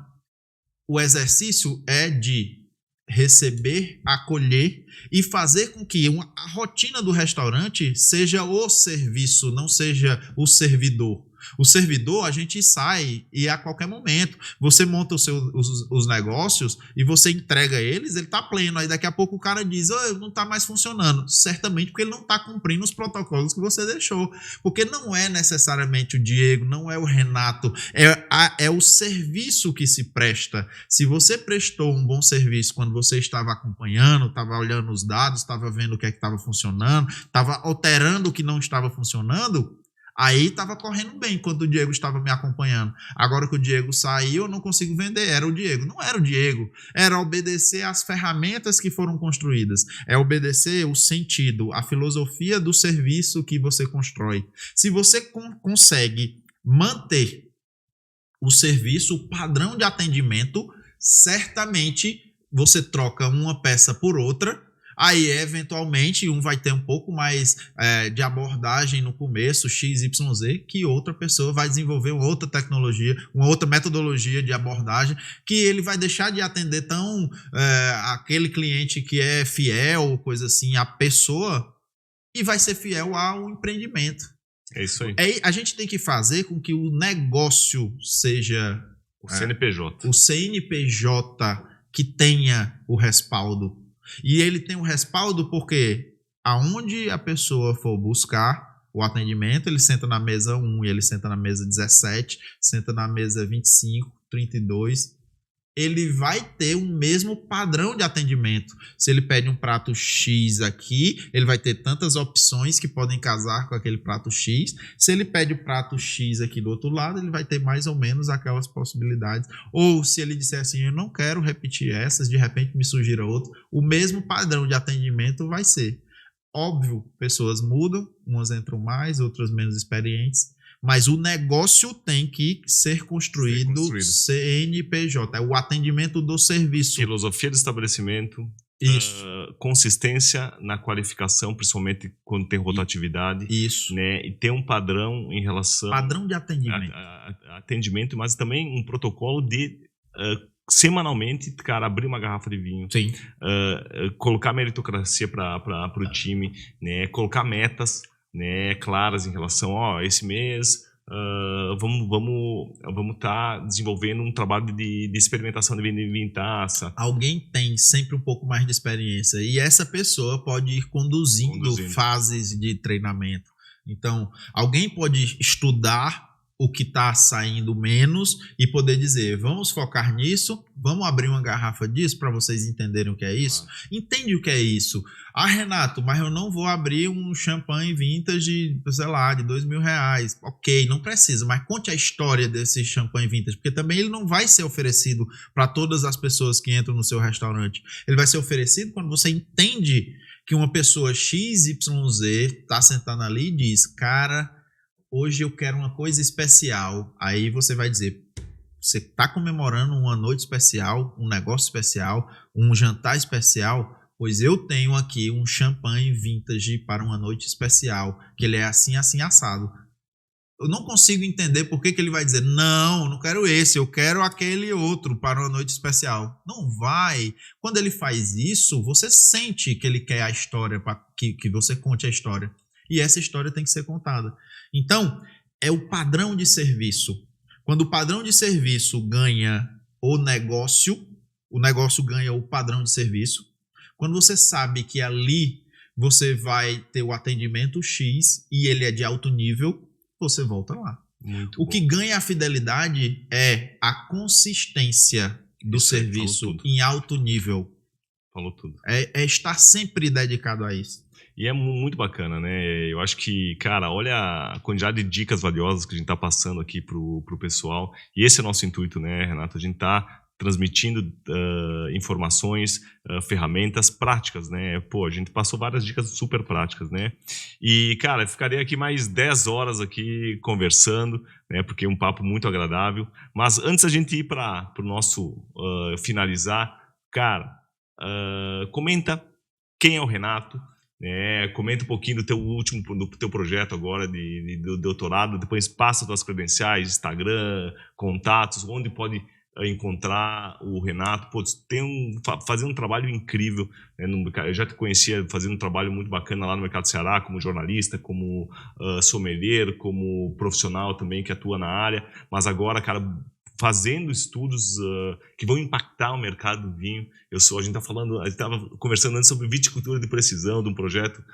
o exercício é de receber, acolher e fazer com que a rotina do restaurante seja o serviço, não seja o servidor. O servidor, a gente sai e a qualquer momento. Você monta os negócios e você entrega eles, ele está pleno. Aí daqui a pouco o cara diz, não está mais funcionando. Certamente porque ele não está cumprindo os protocolos que você deixou. Porque não é necessariamente o Diego, não é o Renato, é o serviço que se presta. Se você prestou um bom serviço quando você estava acompanhando, estava olhando os dados, estava vendo o que é que estava funcionando, estava alterando o que não estava funcionando, aí estava correndo bem quando o Diego estava me acompanhando. Agora que o Diego saiu, eu não consigo vender. Era o Diego. Não era o Diego. Era obedecer às ferramentas que foram construídas. É obedecer o sentido, a filosofia do serviço que você constrói. Se você consegue manter o serviço, o padrão de atendimento, certamente você troca uma peça por outra. Aí, eventualmente, um vai ter um pouco mais de abordagem no começo, XYZ, que outra pessoa vai desenvolver uma outra tecnologia, uma outra metodologia de abordagem, que ele vai deixar de atender tão aquele cliente que é fiel, coisa assim, à pessoa, e vai ser fiel ao empreendimento. É isso aí. A gente tem que fazer com que o negócio seja... O CNPJ. O CNPJ que tenha o respaldo. E ele tem um respaldo porque aonde a pessoa for buscar o atendimento, ele senta na mesa 1 e ele senta na mesa 17, senta na mesa 25, 32, ele vai ter o mesmo padrão de atendimento. Se ele pede um prato X aqui, ele vai ter tantas opções que podem casar com aquele prato X. Se ele pede o prato X aqui do outro lado, ele vai ter mais ou menos aquelas possibilidades. Ou se ele disser assim, eu não quero repetir essas, de repente me sugira outro, o mesmo padrão de atendimento vai ser. Óbvio, pessoas mudam, umas entram mais, outras menos experientes, mas o negócio tem que ser construído CNPJ, é o atendimento do serviço. Filosofia de estabelecimento, consistência na qualificação, principalmente quando tem rotatividade. Isso. Né? E ter um padrão em relação... Padrão de atendimento. Atendimento, mas também um protocolo de... semanalmente, cara, abrir uma garrafa de vinho. Sim. Colocar meritocracia para o time, né? Colocar metas, né, claras em relação, esse mês vamos estar desenvolvendo um trabalho de experimentação de vinho em taça. Alguém tem sempre um pouco mais de experiência e essa pessoa pode ir conduzindo fases de treinamento. Então, alguém pode estudar o que está saindo menos e poder dizer, vamos focar nisso, vamos abrir uma garrafa disso para vocês entenderem o que é isso. Entende o que é isso? Renato, mas eu não vou abrir um champanhe vintage, sei lá, de R$2.000. Ok, não precisa, mas conte a história desse champanhe vintage, porque também ele não vai ser oferecido para todas as pessoas que entram no seu restaurante. Ele vai ser oferecido quando você entende que uma pessoa XYZ está sentada ali e diz, cara, hoje eu quero uma coisa especial. Aí você vai dizer, você está comemorando uma noite especial, um negócio especial, um jantar especial, pois eu tenho aqui um champanhe vintage para uma noite especial, que ele é assim, assim, assado. Eu não consigo entender por que ele vai dizer, não quero esse, eu quero aquele outro para uma noite especial. Não vai. Quando ele faz isso, você sente que ele quer a história, para que você conte a história. E essa história tem que ser contada. Então, é o padrão de serviço. Quando o padrão de serviço ganha o negócio ganha o padrão de serviço. Quando você sabe que ali você vai ter o atendimento X e ele é de alto nível, você volta lá. O que ganha a fidelidade é a consistência do serviço em alto nível. Falou tudo. É estar sempre dedicado a isso. E é muito bacana, né? Eu acho que, cara, olha a quantidade de dicas valiosas que a gente tá passando aqui pro pessoal. E esse é o nosso intuito, né, Renato? A gente tá transmitindo informações, ferramentas práticas, né? Pô, a gente passou várias dicas super práticas, né? E, cara, ficaria aqui mais 10 horas aqui conversando, né? Porque é um papo muito agradável. Mas antes a gente ir para o nosso finalizar, cara, comenta quem é o Renato, né? Comenta um pouquinho do teu projeto agora do doutorado, depois passa suas credenciais, Instagram, contatos, onde pode encontrar o Renato, fazer um trabalho incrível, né, no mercado. Eu já te conhecia fazendo um trabalho muito bacana lá no Mercado do Ceará, como jornalista, como sommelier, como profissional também que atua na área, mas agora, cara, fazendo estudos que vão impactar o mercado do vinho. A gente estava conversando antes sobre viticultura de precisão, de um projeto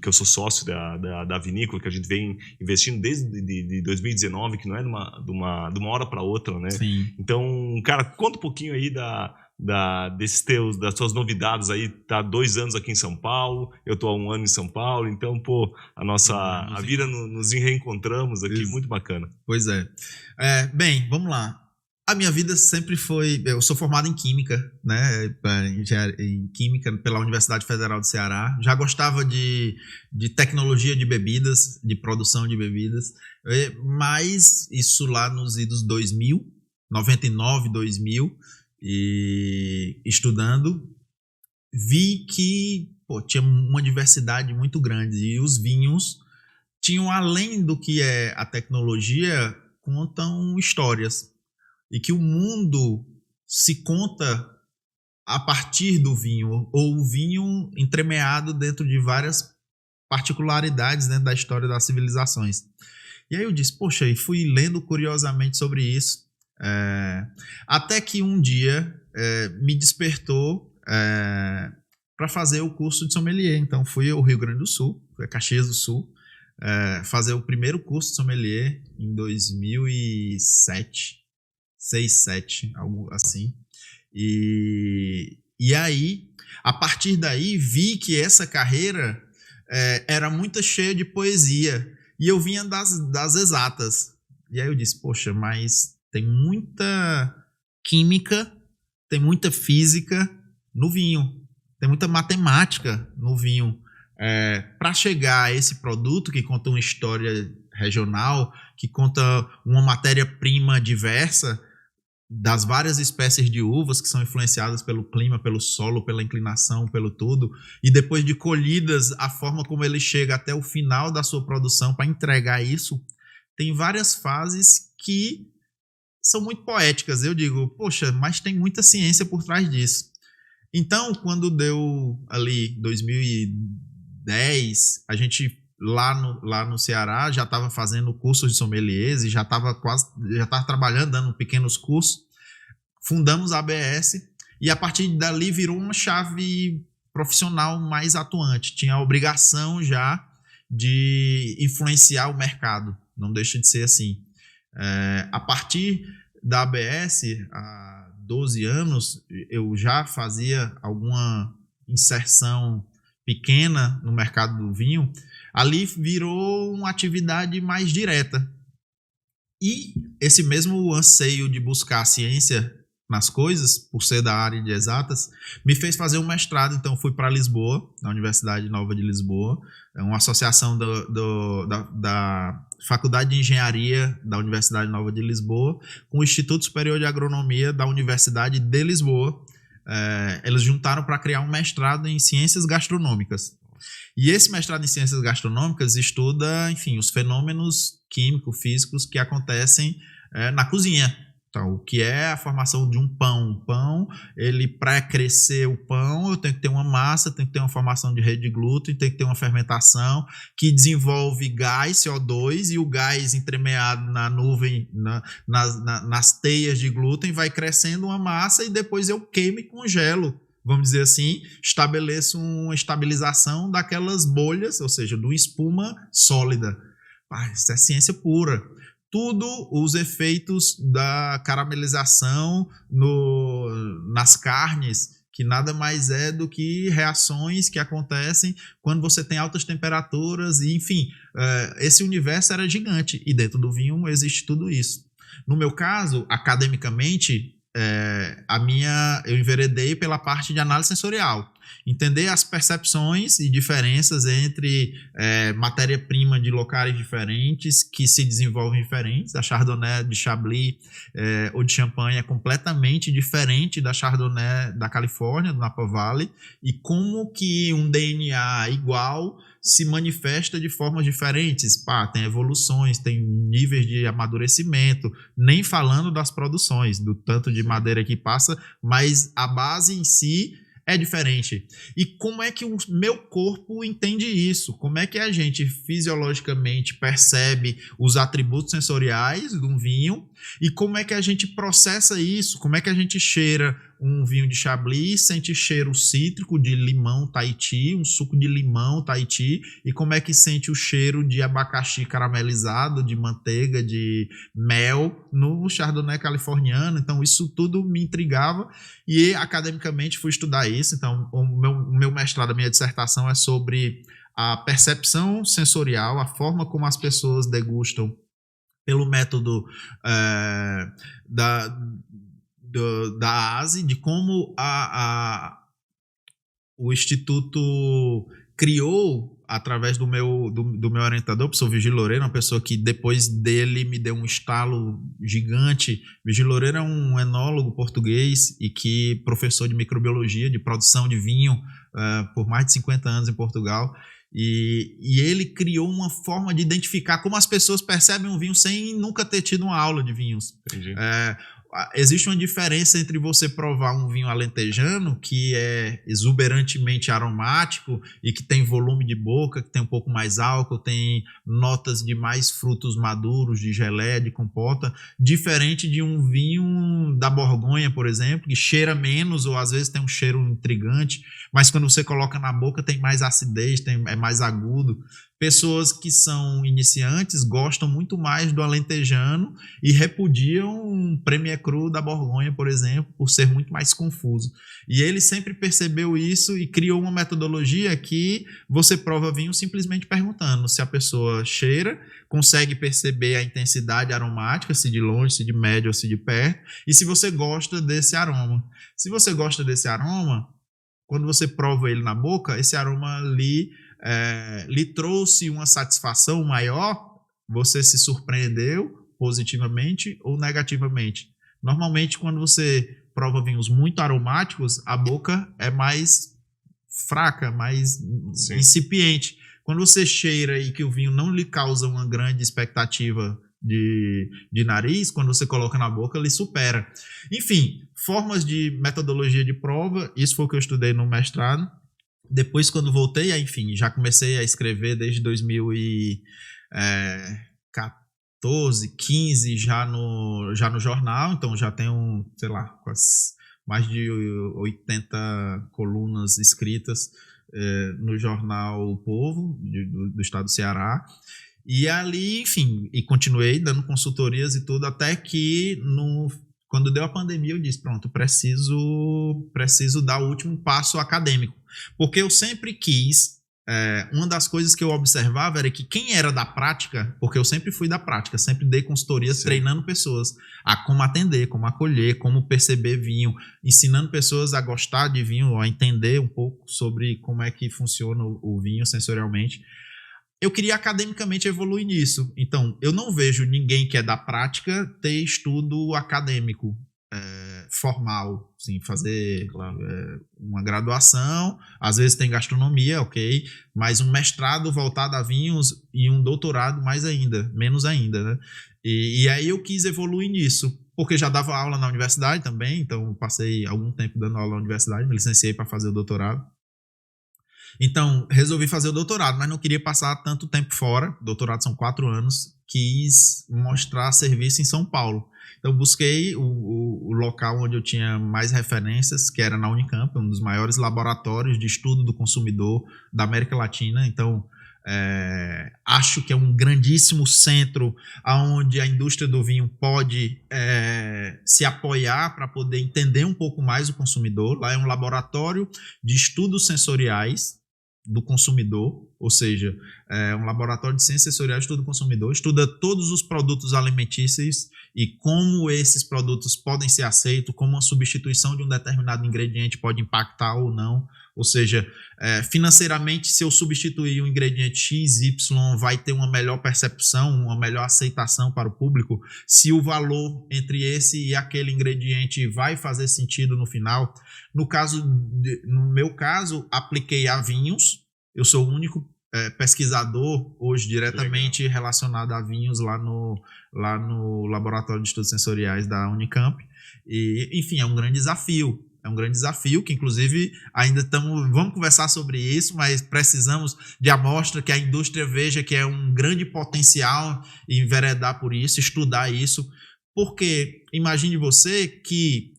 que eu sou sócio da vinícola, que a gente vem investindo desde 2019, que não é de uma hora para outra, né? Sim. Então, cara, conta um pouquinho aí das suas novidades aí. Tá 2 anos aqui em São Paulo, eu tô há 1 ano em São Paulo, então, pô, a vida nos reencontramos aqui. Isso. Muito bacana. Pois é. Bem, vamos lá. A minha vida sempre foi... Eu sou formado em Química, né? Em Química pela Universidade Federal do Ceará. Já gostava de tecnologia de bebidas, de produção de bebidas, mas isso lá nos idos 2000, 99, 2000, e estudando, vi que tinha uma diversidade muito grande e os vinhos tinham, além do que é a tecnologia, contam histórias. E que o mundo se conta a partir do vinho, ou o vinho entremeado dentro de várias particularidades dentro da história das civilizações. E aí eu disse, poxa, e fui lendo curiosamente sobre isso, até que um dia me despertou para fazer o curso de sommelier. Então fui ao Rio Grande do Sul, fui a Caxias do Sul, fazer o primeiro curso de sommelier em 2007. 6, 7, algo assim. E aí, a partir daí, vi que essa carreira era muito cheia de poesia. E eu vinha das exatas. E aí eu disse, poxa, mas tem muita química, tem muita física no vinho, tem muita matemática no vinho. Para chegar a esse produto que conta uma história regional, que conta uma matéria-prima diversa, das várias espécies de uvas que são influenciadas pelo clima, pelo solo, pela inclinação, pelo tudo, e depois de colhidas, a forma como ele chega até o final da sua produção para entregar isso, tem várias fases que são muito poéticas. Eu digo, poxa, mas tem muita ciência por trás disso. Então, quando deu ali 2010, a gente lá no Ceará já estava fazendo cursos de sommeliers e já estava trabalhando, dando pequenos cursos. Fundamos a ABS e a partir dali virou uma chave profissional mais atuante. Tinha a obrigação já de influenciar o mercado, não deixa de ser assim. A partir da ABS, há 12 anos, eu já fazia alguma inserção pequena no mercado do vinho. Ali virou uma atividade mais direta. E esse mesmo anseio de buscar a ciência nas coisas, por ser da área de exatas, me fez fazer um mestrado. Então fui para Lisboa, na Universidade Nova de Lisboa, uma associação da Faculdade de Engenharia da Universidade Nova de Lisboa, com o Instituto Superior de Agronomia da Universidade de Lisboa. Eles juntaram para criar um mestrado em Ciências Gastronômicas. E esse mestrado em Ciências Gastronômicas estuda, enfim, os fenômenos químico-físicos que acontecem na cozinha. Então, o que é a formação de um pão? O pão, para crescer o pão, eu tenho que ter uma massa, tem que ter uma formação de rede de glúten, tem que ter uma fermentação que desenvolve gás, CO2, e o gás entremeado na nuvem, nas teias de glúten, vai crescendo uma massa e depois eu queimo e congelo. Vamos dizer assim, estabeleço uma estabilização daquelas bolhas, ou seja, de uma espuma sólida. Isso é ciência pura. Tudo os efeitos da caramelização nas carnes, que nada mais é do que reações que acontecem quando você tem altas temperaturas, e enfim, esse universo era gigante, e dentro do vinho existe tudo isso. No meu caso, academicamente, eu enveredei pela parte de análise sensorial. Entender as percepções e diferenças entre matéria-prima de locais diferentes que se desenvolvem diferentes. A Chardonnay de Chablis ou de Champagne é completamente diferente da Chardonnay da Califórnia, do Napa Valley, e como que um DNA igual se manifesta de formas diferentes. Tem evoluções, tem níveis de amadurecimento, nem falando das produções, do tanto de madeira que passa, mas a base em si é diferente. E como é que o meu corpo entende isso? Como é que a gente fisiologicamente percebe os atributos sensoriais de um vinho e como é que a gente processa isso? Como é que a gente cheira um vinho de Chablis, sente cheiro cítrico de limão Tahiti, um suco de limão Tahiti, e como é que sente o cheiro de abacaxi caramelizado, de manteiga, de mel no Chardonnay californiano? Então isso tudo me intrigava e academicamente fui estudar isso. Então o meu mestrado, a minha dissertação é sobre a percepção sensorial, a forma como as pessoas degustam pelo método da ASE, de como o Instituto criou, através do meu orientador, o professor Virgílio Loureiro, uma pessoa que depois dele me deu um estalo gigante. Virgílio Loureiro é um enólogo português e que professor de microbiologia, de produção de vinho por mais de 50 anos em Portugal. E ele criou uma forma de identificar como as pessoas percebem um vinho sem nunca ter tido uma aula de vinhos. Entendi. Existe uma diferença entre você provar um vinho alentejano, que é exuberantemente aromático e que tem volume de boca, que tem um pouco mais álcool, tem notas de mais frutos maduros, de geleia, de compota, diferente de um vinho da Borgonha, por exemplo, que cheira menos ou às vezes tem um cheiro intrigante, mas quando você coloca na boca tem mais acidez, é mais agudo. Pessoas que são iniciantes gostam muito mais do alentejano e repudiam um Premier Cru da Borgonha, por exemplo, por ser muito mais confuso. E ele sempre percebeu isso e criou uma metodologia que você prova vinho simplesmente perguntando se a pessoa cheira, consegue perceber a intensidade aromática, se de longe, se de médio ou se de perto, e se você gosta desse aroma. Se você gosta desse aroma, quando você prova ele na boca, esse aroma lhe trouxe uma satisfação maior, você se surpreendeu positivamente ou negativamente. Normalmente, quando você prova vinhos muito aromáticos, a boca é mais fraca, mais incipiente. Quando você cheira e que o vinho não lhe causa uma grande expectativa de nariz, quando você coloca na boca, ele supera. Enfim, formas de metodologia de prova, isso foi o que eu estudei no mestrado. Depois, quando voltei, enfim, já comecei a escrever desde 2014, 15, já no jornal, então já tenho, sei lá, quase mais de 80 colunas escritas no jornal O Povo, do estado do Ceará. E ali, enfim, e continuei dando consultorias e tudo, até que quando deu a pandemia eu disse, pronto, preciso dar o último passo acadêmico. Porque eu sempre quis, uma das coisas que eu observava era que quem era da prática, porque eu sempre fui da prática, sempre dei consultorias treinando pessoas a como atender, como acolher, como perceber vinho, ensinando pessoas a gostar de vinho, a entender um pouco sobre como é que funciona o vinho sensorialmente. Eu queria academicamente evoluir nisso. Então, eu não vejo ninguém que é da prática ter estudo acadêmico formal, assim, fazer uma graduação, às vezes tem gastronomia, ok, mas um mestrado voltado a vinhos e um doutorado menos ainda, né? E aí eu quis evoluir nisso, porque já dava aula na universidade também, então passei algum tempo dando aula na universidade, me licenciei para fazer o doutorado. Então, resolvi fazer o doutorado, mas não queria passar tanto tempo fora. Doutorado são 4 anos. Quis mostrar serviço em São Paulo. Então, busquei o local onde eu tinha mais referências, que era na Unicamp, um dos maiores laboratórios de estudo do consumidor da América Latina. Então, acho que é um grandíssimo centro onde a indústria do vinho pode se apoiar para poder entender um pouco mais o consumidor. Lá é um laboratório de estudos sensoriais do consumidor, ou seja, é um laboratório de ciências sensoriais, estuda o consumidor, estuda todos os produtos alimentícios e como esses produtos podem ser aceitos, como a substituição de um determinado ingrediente pode impactar ou não. Ou seja, financeiramente, se eu substituir um ingrediente X, Y, vai ter uma melhor percepção, uma melhor aceitação para o público. Se o valor entre esse e aquele ingrediente vai fazer sentido no final. No meu caso, apliquei a vinhos. Eu sou o único pesquisador hoje diretamente relacionado a vinhos lá no Laboratório de Estudos Sensoriais da Unicamp. E, enfim, é um grande desafio. É um grande desafio que, inclusive, ainda vamos conversar sobre isso, mas precisamos de amostra, que a indústria veja que é um grande potencial e enveredar por isso, estudar isso. Porque imagine você que,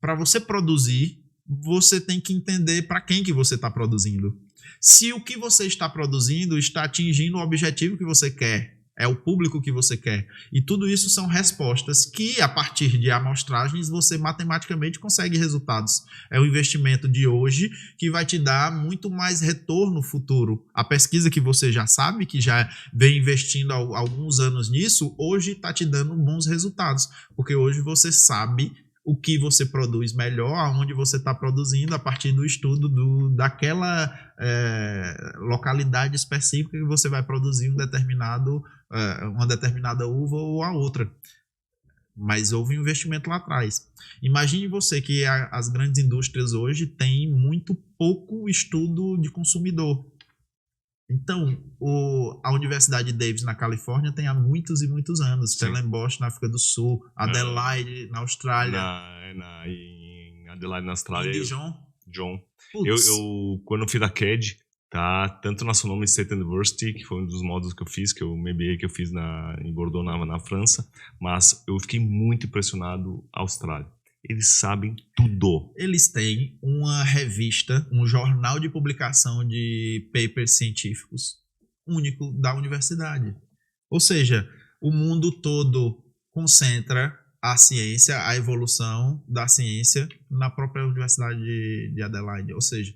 para você produzir, você tem que entender para quem que você está produzindo. Se o que você está produzindo está atingindo o objetivo que você quer, é o público que você quer. E tudo isso são respostas que, a partir de amostragens, você matematicamente consegue resultados. É o investimento de hoje que vai te dar muito mais retorno futuro. A pesquisa que você já sabe, que já vem investindo há alguns anos nisso, hoje está te dando bons resultados. Porque hoje você sabe o que você produz melhor, aonde você está produzindo, a partir do estudo daquela localidade específica que você vai produzir uma determinada uva ou a outra. Mas houve um investimento lá atrás. Imagine você que as grandes indústrias hoje têm muito pouco estudo de consumidor. Então, a Universidade Davis na Califórnia tem há muitos e muitos anos. Stellenbosch na África do Sul, Adelaide na Austrália. Em Adelaide na Austrália. E Dijon. Eu quando eu fiz a CAD, tá, tanto na Sonoma State University, que foi um dos módulos que eu fiz, que o MBA que eu fiz em Bordeaux, na França, mas eu fiquei muito impressionado a Austrália. Eles sabem tudo. Eles têm uma revista, um jornal de publicação de papers científicos único da universidade. Ou seja, o mundo todo concentra a ciência, a evolução da ciência na própria Universidade de Adelaide. Ou seja,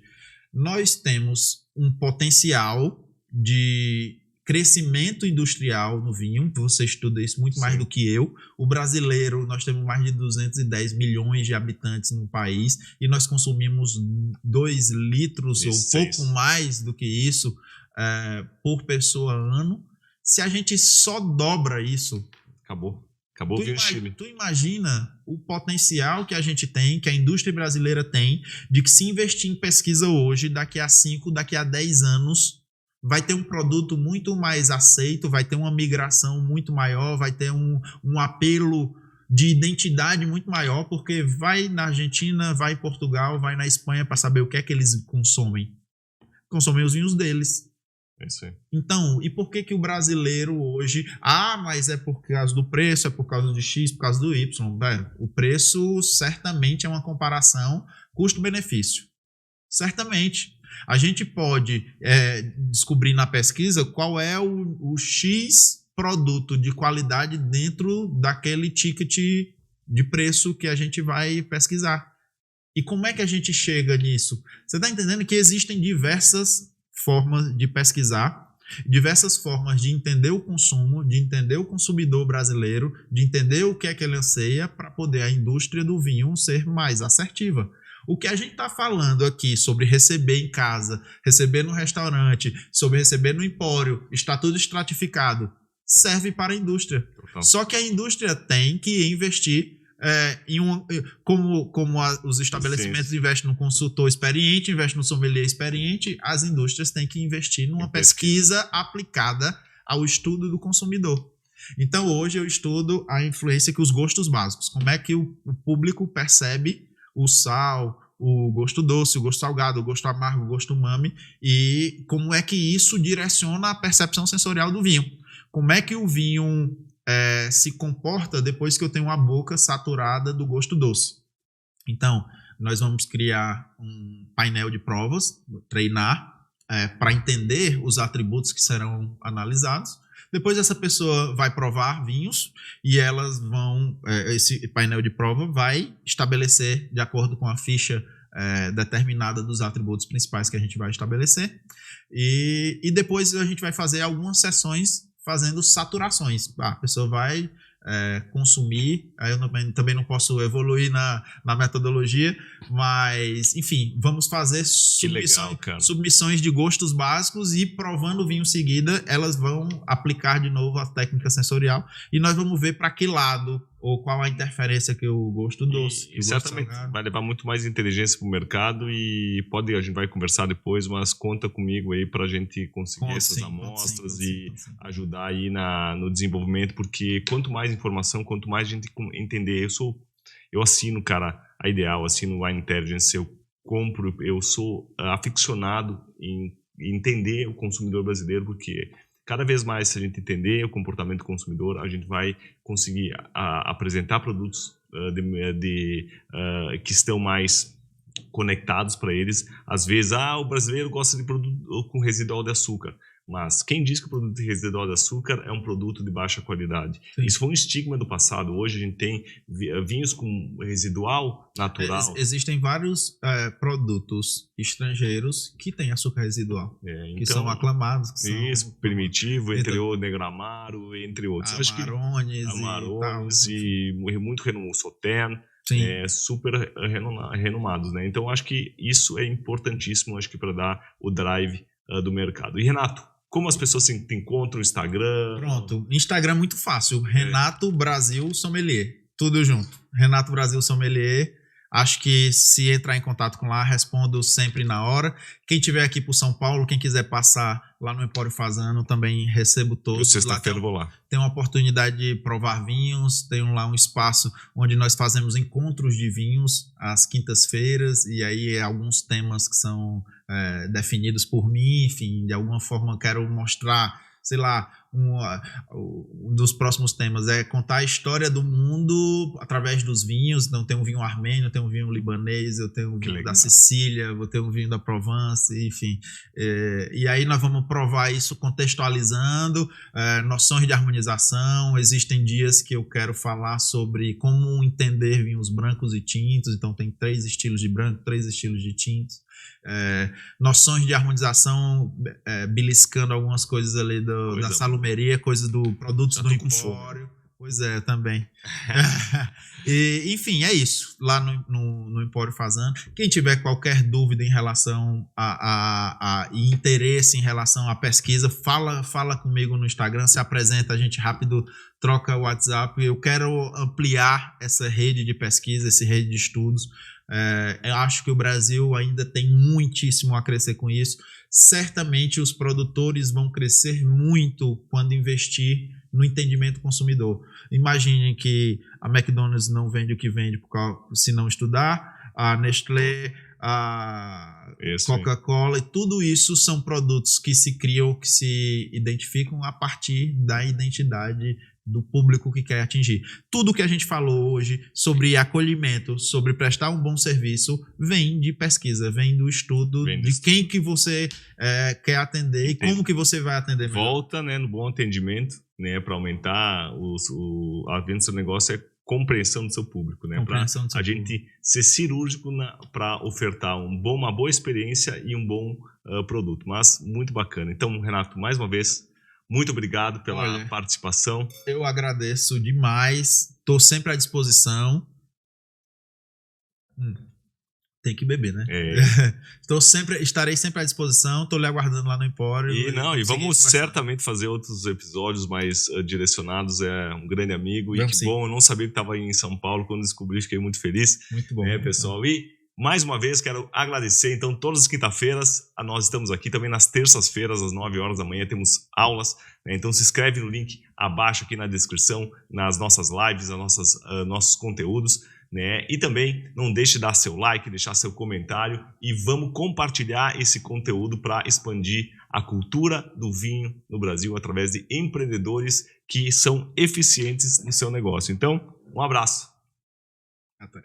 nós temos um potencial de crescimento industrial no vinho, você estuda isso muito mais do que eu. O brasileiro, nós temos mais de 210 milhões de habitantes no país e nós consumimos 2 litros ou pouco mais do que isso por pessoa ano. Se a gente só dobra isso... Acabou tu imagina o potencial que a gente tem, que a indústria brasileira tem, de que se investir em pesquisa hoje, daqui a 5, daqui a 10 anos... vai ter um produto muito mais aceito, vai ter uma migração muito maior, vai ter um apelo de identidade muito maior, porque vai na Argentina, vai em Portugal, vai na Espanha para saber o que é que eles consomem. Consomem os vinhos deles. É isso aí. Então, e por que o brasileiro hoje... mas é por causa do preço, é por causa de X, por causa do Y. O preço certamente é uma comparação custo-benefício. Certamente. A gente pode descobrir na pesquisa qual é o X produto de qualidade dentro daquele ticket de preço que a gente vai pesquisar. E como é que a gente chega nisso? Você está entendendo que existem diversas formas de pesquisar, diversas formas de entender o consumo, de entender o consumidor brasileiro, de entender o que é que ele anseia para poder a indústria do vinho ser mais assertiva. O que a gente está falando aqui sobre receber em casa, receber no restaurante, sobre receber no empório, está tudo estratificado, serve para a indústria. Total. Só que a indústria tem que investir como os estabelecimentos investem no consultor experiente, investem no sommelier experiente, as indústrias têm que investir numa pesquisa aplicada ao estudo do consumidor. Então, hoje eu estudo a influência que os gostos básicos, como é que o público percebe o sal, o gosto doce, o gosto salgado, o gosto amargo, o gosto umami, e como é que isso direciona a percepção sensorial do vinho. Como é que o vinho se comporta depois que eu tenho uma boca saturada do gosto doce. Então, nós vamos criar um painel de provas, treinar, para entender os atributos que serão analisados. Depois essa pessoa vai provar vinhos e elas vão, esse painel de prova vai estabelecer, de acordo com a ficha determinada dos atributos principais que a gente vai estabelecer. E depois a gente vai fazer algumas sessões fazendo saturações. A pessoa vai consumir, aí eu também não posso evoluir na metodologia, mas, enfim, vamos fazer submissões de gostos básicos e provando o vinho em seguida, elas vão aplicar de novo a técnica sensorial e nós vamos ver para que lado ou qual a interferência que o gosto doce. E certamente vai levar muito mais inteligência para o mercado e a gente vai conversar depois, mas conta comigo aí para a gente conseguir essas amostras e ajudar aí no desenvolvimento, porque quanto mais informação, quanto mais a gente entender, eu assino, cara, a Ideal, assino o Wine Intelligence, eu sou aficionado em entender o consumidor brasileiro, porque cada vez mais, se a gente entender o comportamento do consumidor, a gente vai conseguir apresentar produtos que estão mais conectados para eles. Às vezes, o brasileiro gosta de produto com residual de açúcar. Mas quem diz que o produto de residual de açúcar é um produto de baixa qualidade? Sim. Isso foi um estigma do passado. Hoje a gente tem vinhos com residual natural. Existem vários produtos estrangeiros que têm açúcar residual, que são aclamados. Primitivo, entre o Negro Amaro, entre outros. Amarões e muito renomado, Sauternes. Super renomados, né? Então acho que isso é importantíssimo, acho que para dar o drive do mercado. E Renato, como as pessoas se encontram no Instagram? Pronto, Instagram é muito fácil. Renato Brasil Sommelier. Tudo junto. Renato Brasil Sommelier. Acho que se entrar em contato com lá, respondo sempre na hora. Quem estiver aqui por São Paulo, quem quiser passar lá no Empório Fazano, também recebo todos. Sexta-feira eu vou lá. Tem uma oportunidade de provar vinhos, tem lá um espaço onde nós fazemos encontros de vinhos às quintas-feiras, e aí alguns temas que são definidos por mim, enfim, de alguma forma eu quero mostrar, sei lá, um dos próximos temas é contar a história do mundo através dos vinhos. Então tem um vinho armênio, tem um vinho libanês, eu tenho um vinho da Sicília, vou ter um vinho da Provence, enfim. E aí nós vamos provar isso contextualizando noções de harmonização. Existem dias que eu quero falar sobre como entender vinhos brancos e tintos, então tem 3 estilos de branco, 3 estilos de tintos. Noções de harmonização, beliscando algumas coisas ali da salumeria, coisas do produtos do empório. Pois é, também. Enfim, é isso. Lá no Empório Fazano. Quem tiver qualquer dúvida em relação e interesse em relação à pesquisa, fala comigo no Instagram, se apresenta, a gente rápido troca o WhatsApp. Eu quero ampliar essa rede de pesquisa, essa rede de estudos. Eu acho que o Brasil ainda tem muitíssimo a crescer com isso. Certamente os produtores vão crescer muito quando investir no entendimento do consumidor. Imaginem que a McDonald's não vende o que vende se não estudar, a Nestlé, a Coca-Cola, e tudo isso são produtos que se criam, que se identificam a partir da identidade do público que quer atingir. Tudo que a gente falou hoje sobre acolhimento, sobre prestar um bom serviço, vem de pesquisa, vem do estudo de quem que você quer atender e como que você vai atender melhor. Volta, né, no bom atendimento, né, para aumentar a venda do seu negócio, é compreensão do seu público, né, para a gente ser cirúrgico para ofertar uma boa experiência e um bom produto. Mas muito bacana. Então, Renato, mais uma vez, muito obrigado pela participação. Eu agradeço demais. Estou sempre à disposição. Tem que beber, né? Estarei sempre à disposição. Estou lhe aguardando lá no Empório. E vamos certamente fazer outros episódios mais direcionados. É um grande amigo. E que bom, eu não sabia que estava aí em São Paulo. Quando descobri, fiquei muito feliz. Muito bom. Pessoal. E mais uma vez, quero agradecer. Então, todas as quinta-feiras, nós estamos aqui. Também nas terças-feiras, às 9 horas da manhã, temos aulas. Né? Então, se inscreve no link abaixo aqui na descrição, nas nossas lives, nossos conteúdos. Né? E também não deixe de dar seu like, deixar seu comentário e vamos compartilhar esse conteúdo para expandir a cultura do vinho no Brasil através de empreendedores que são eficientes no seu negócio. Então, um abraço. Até.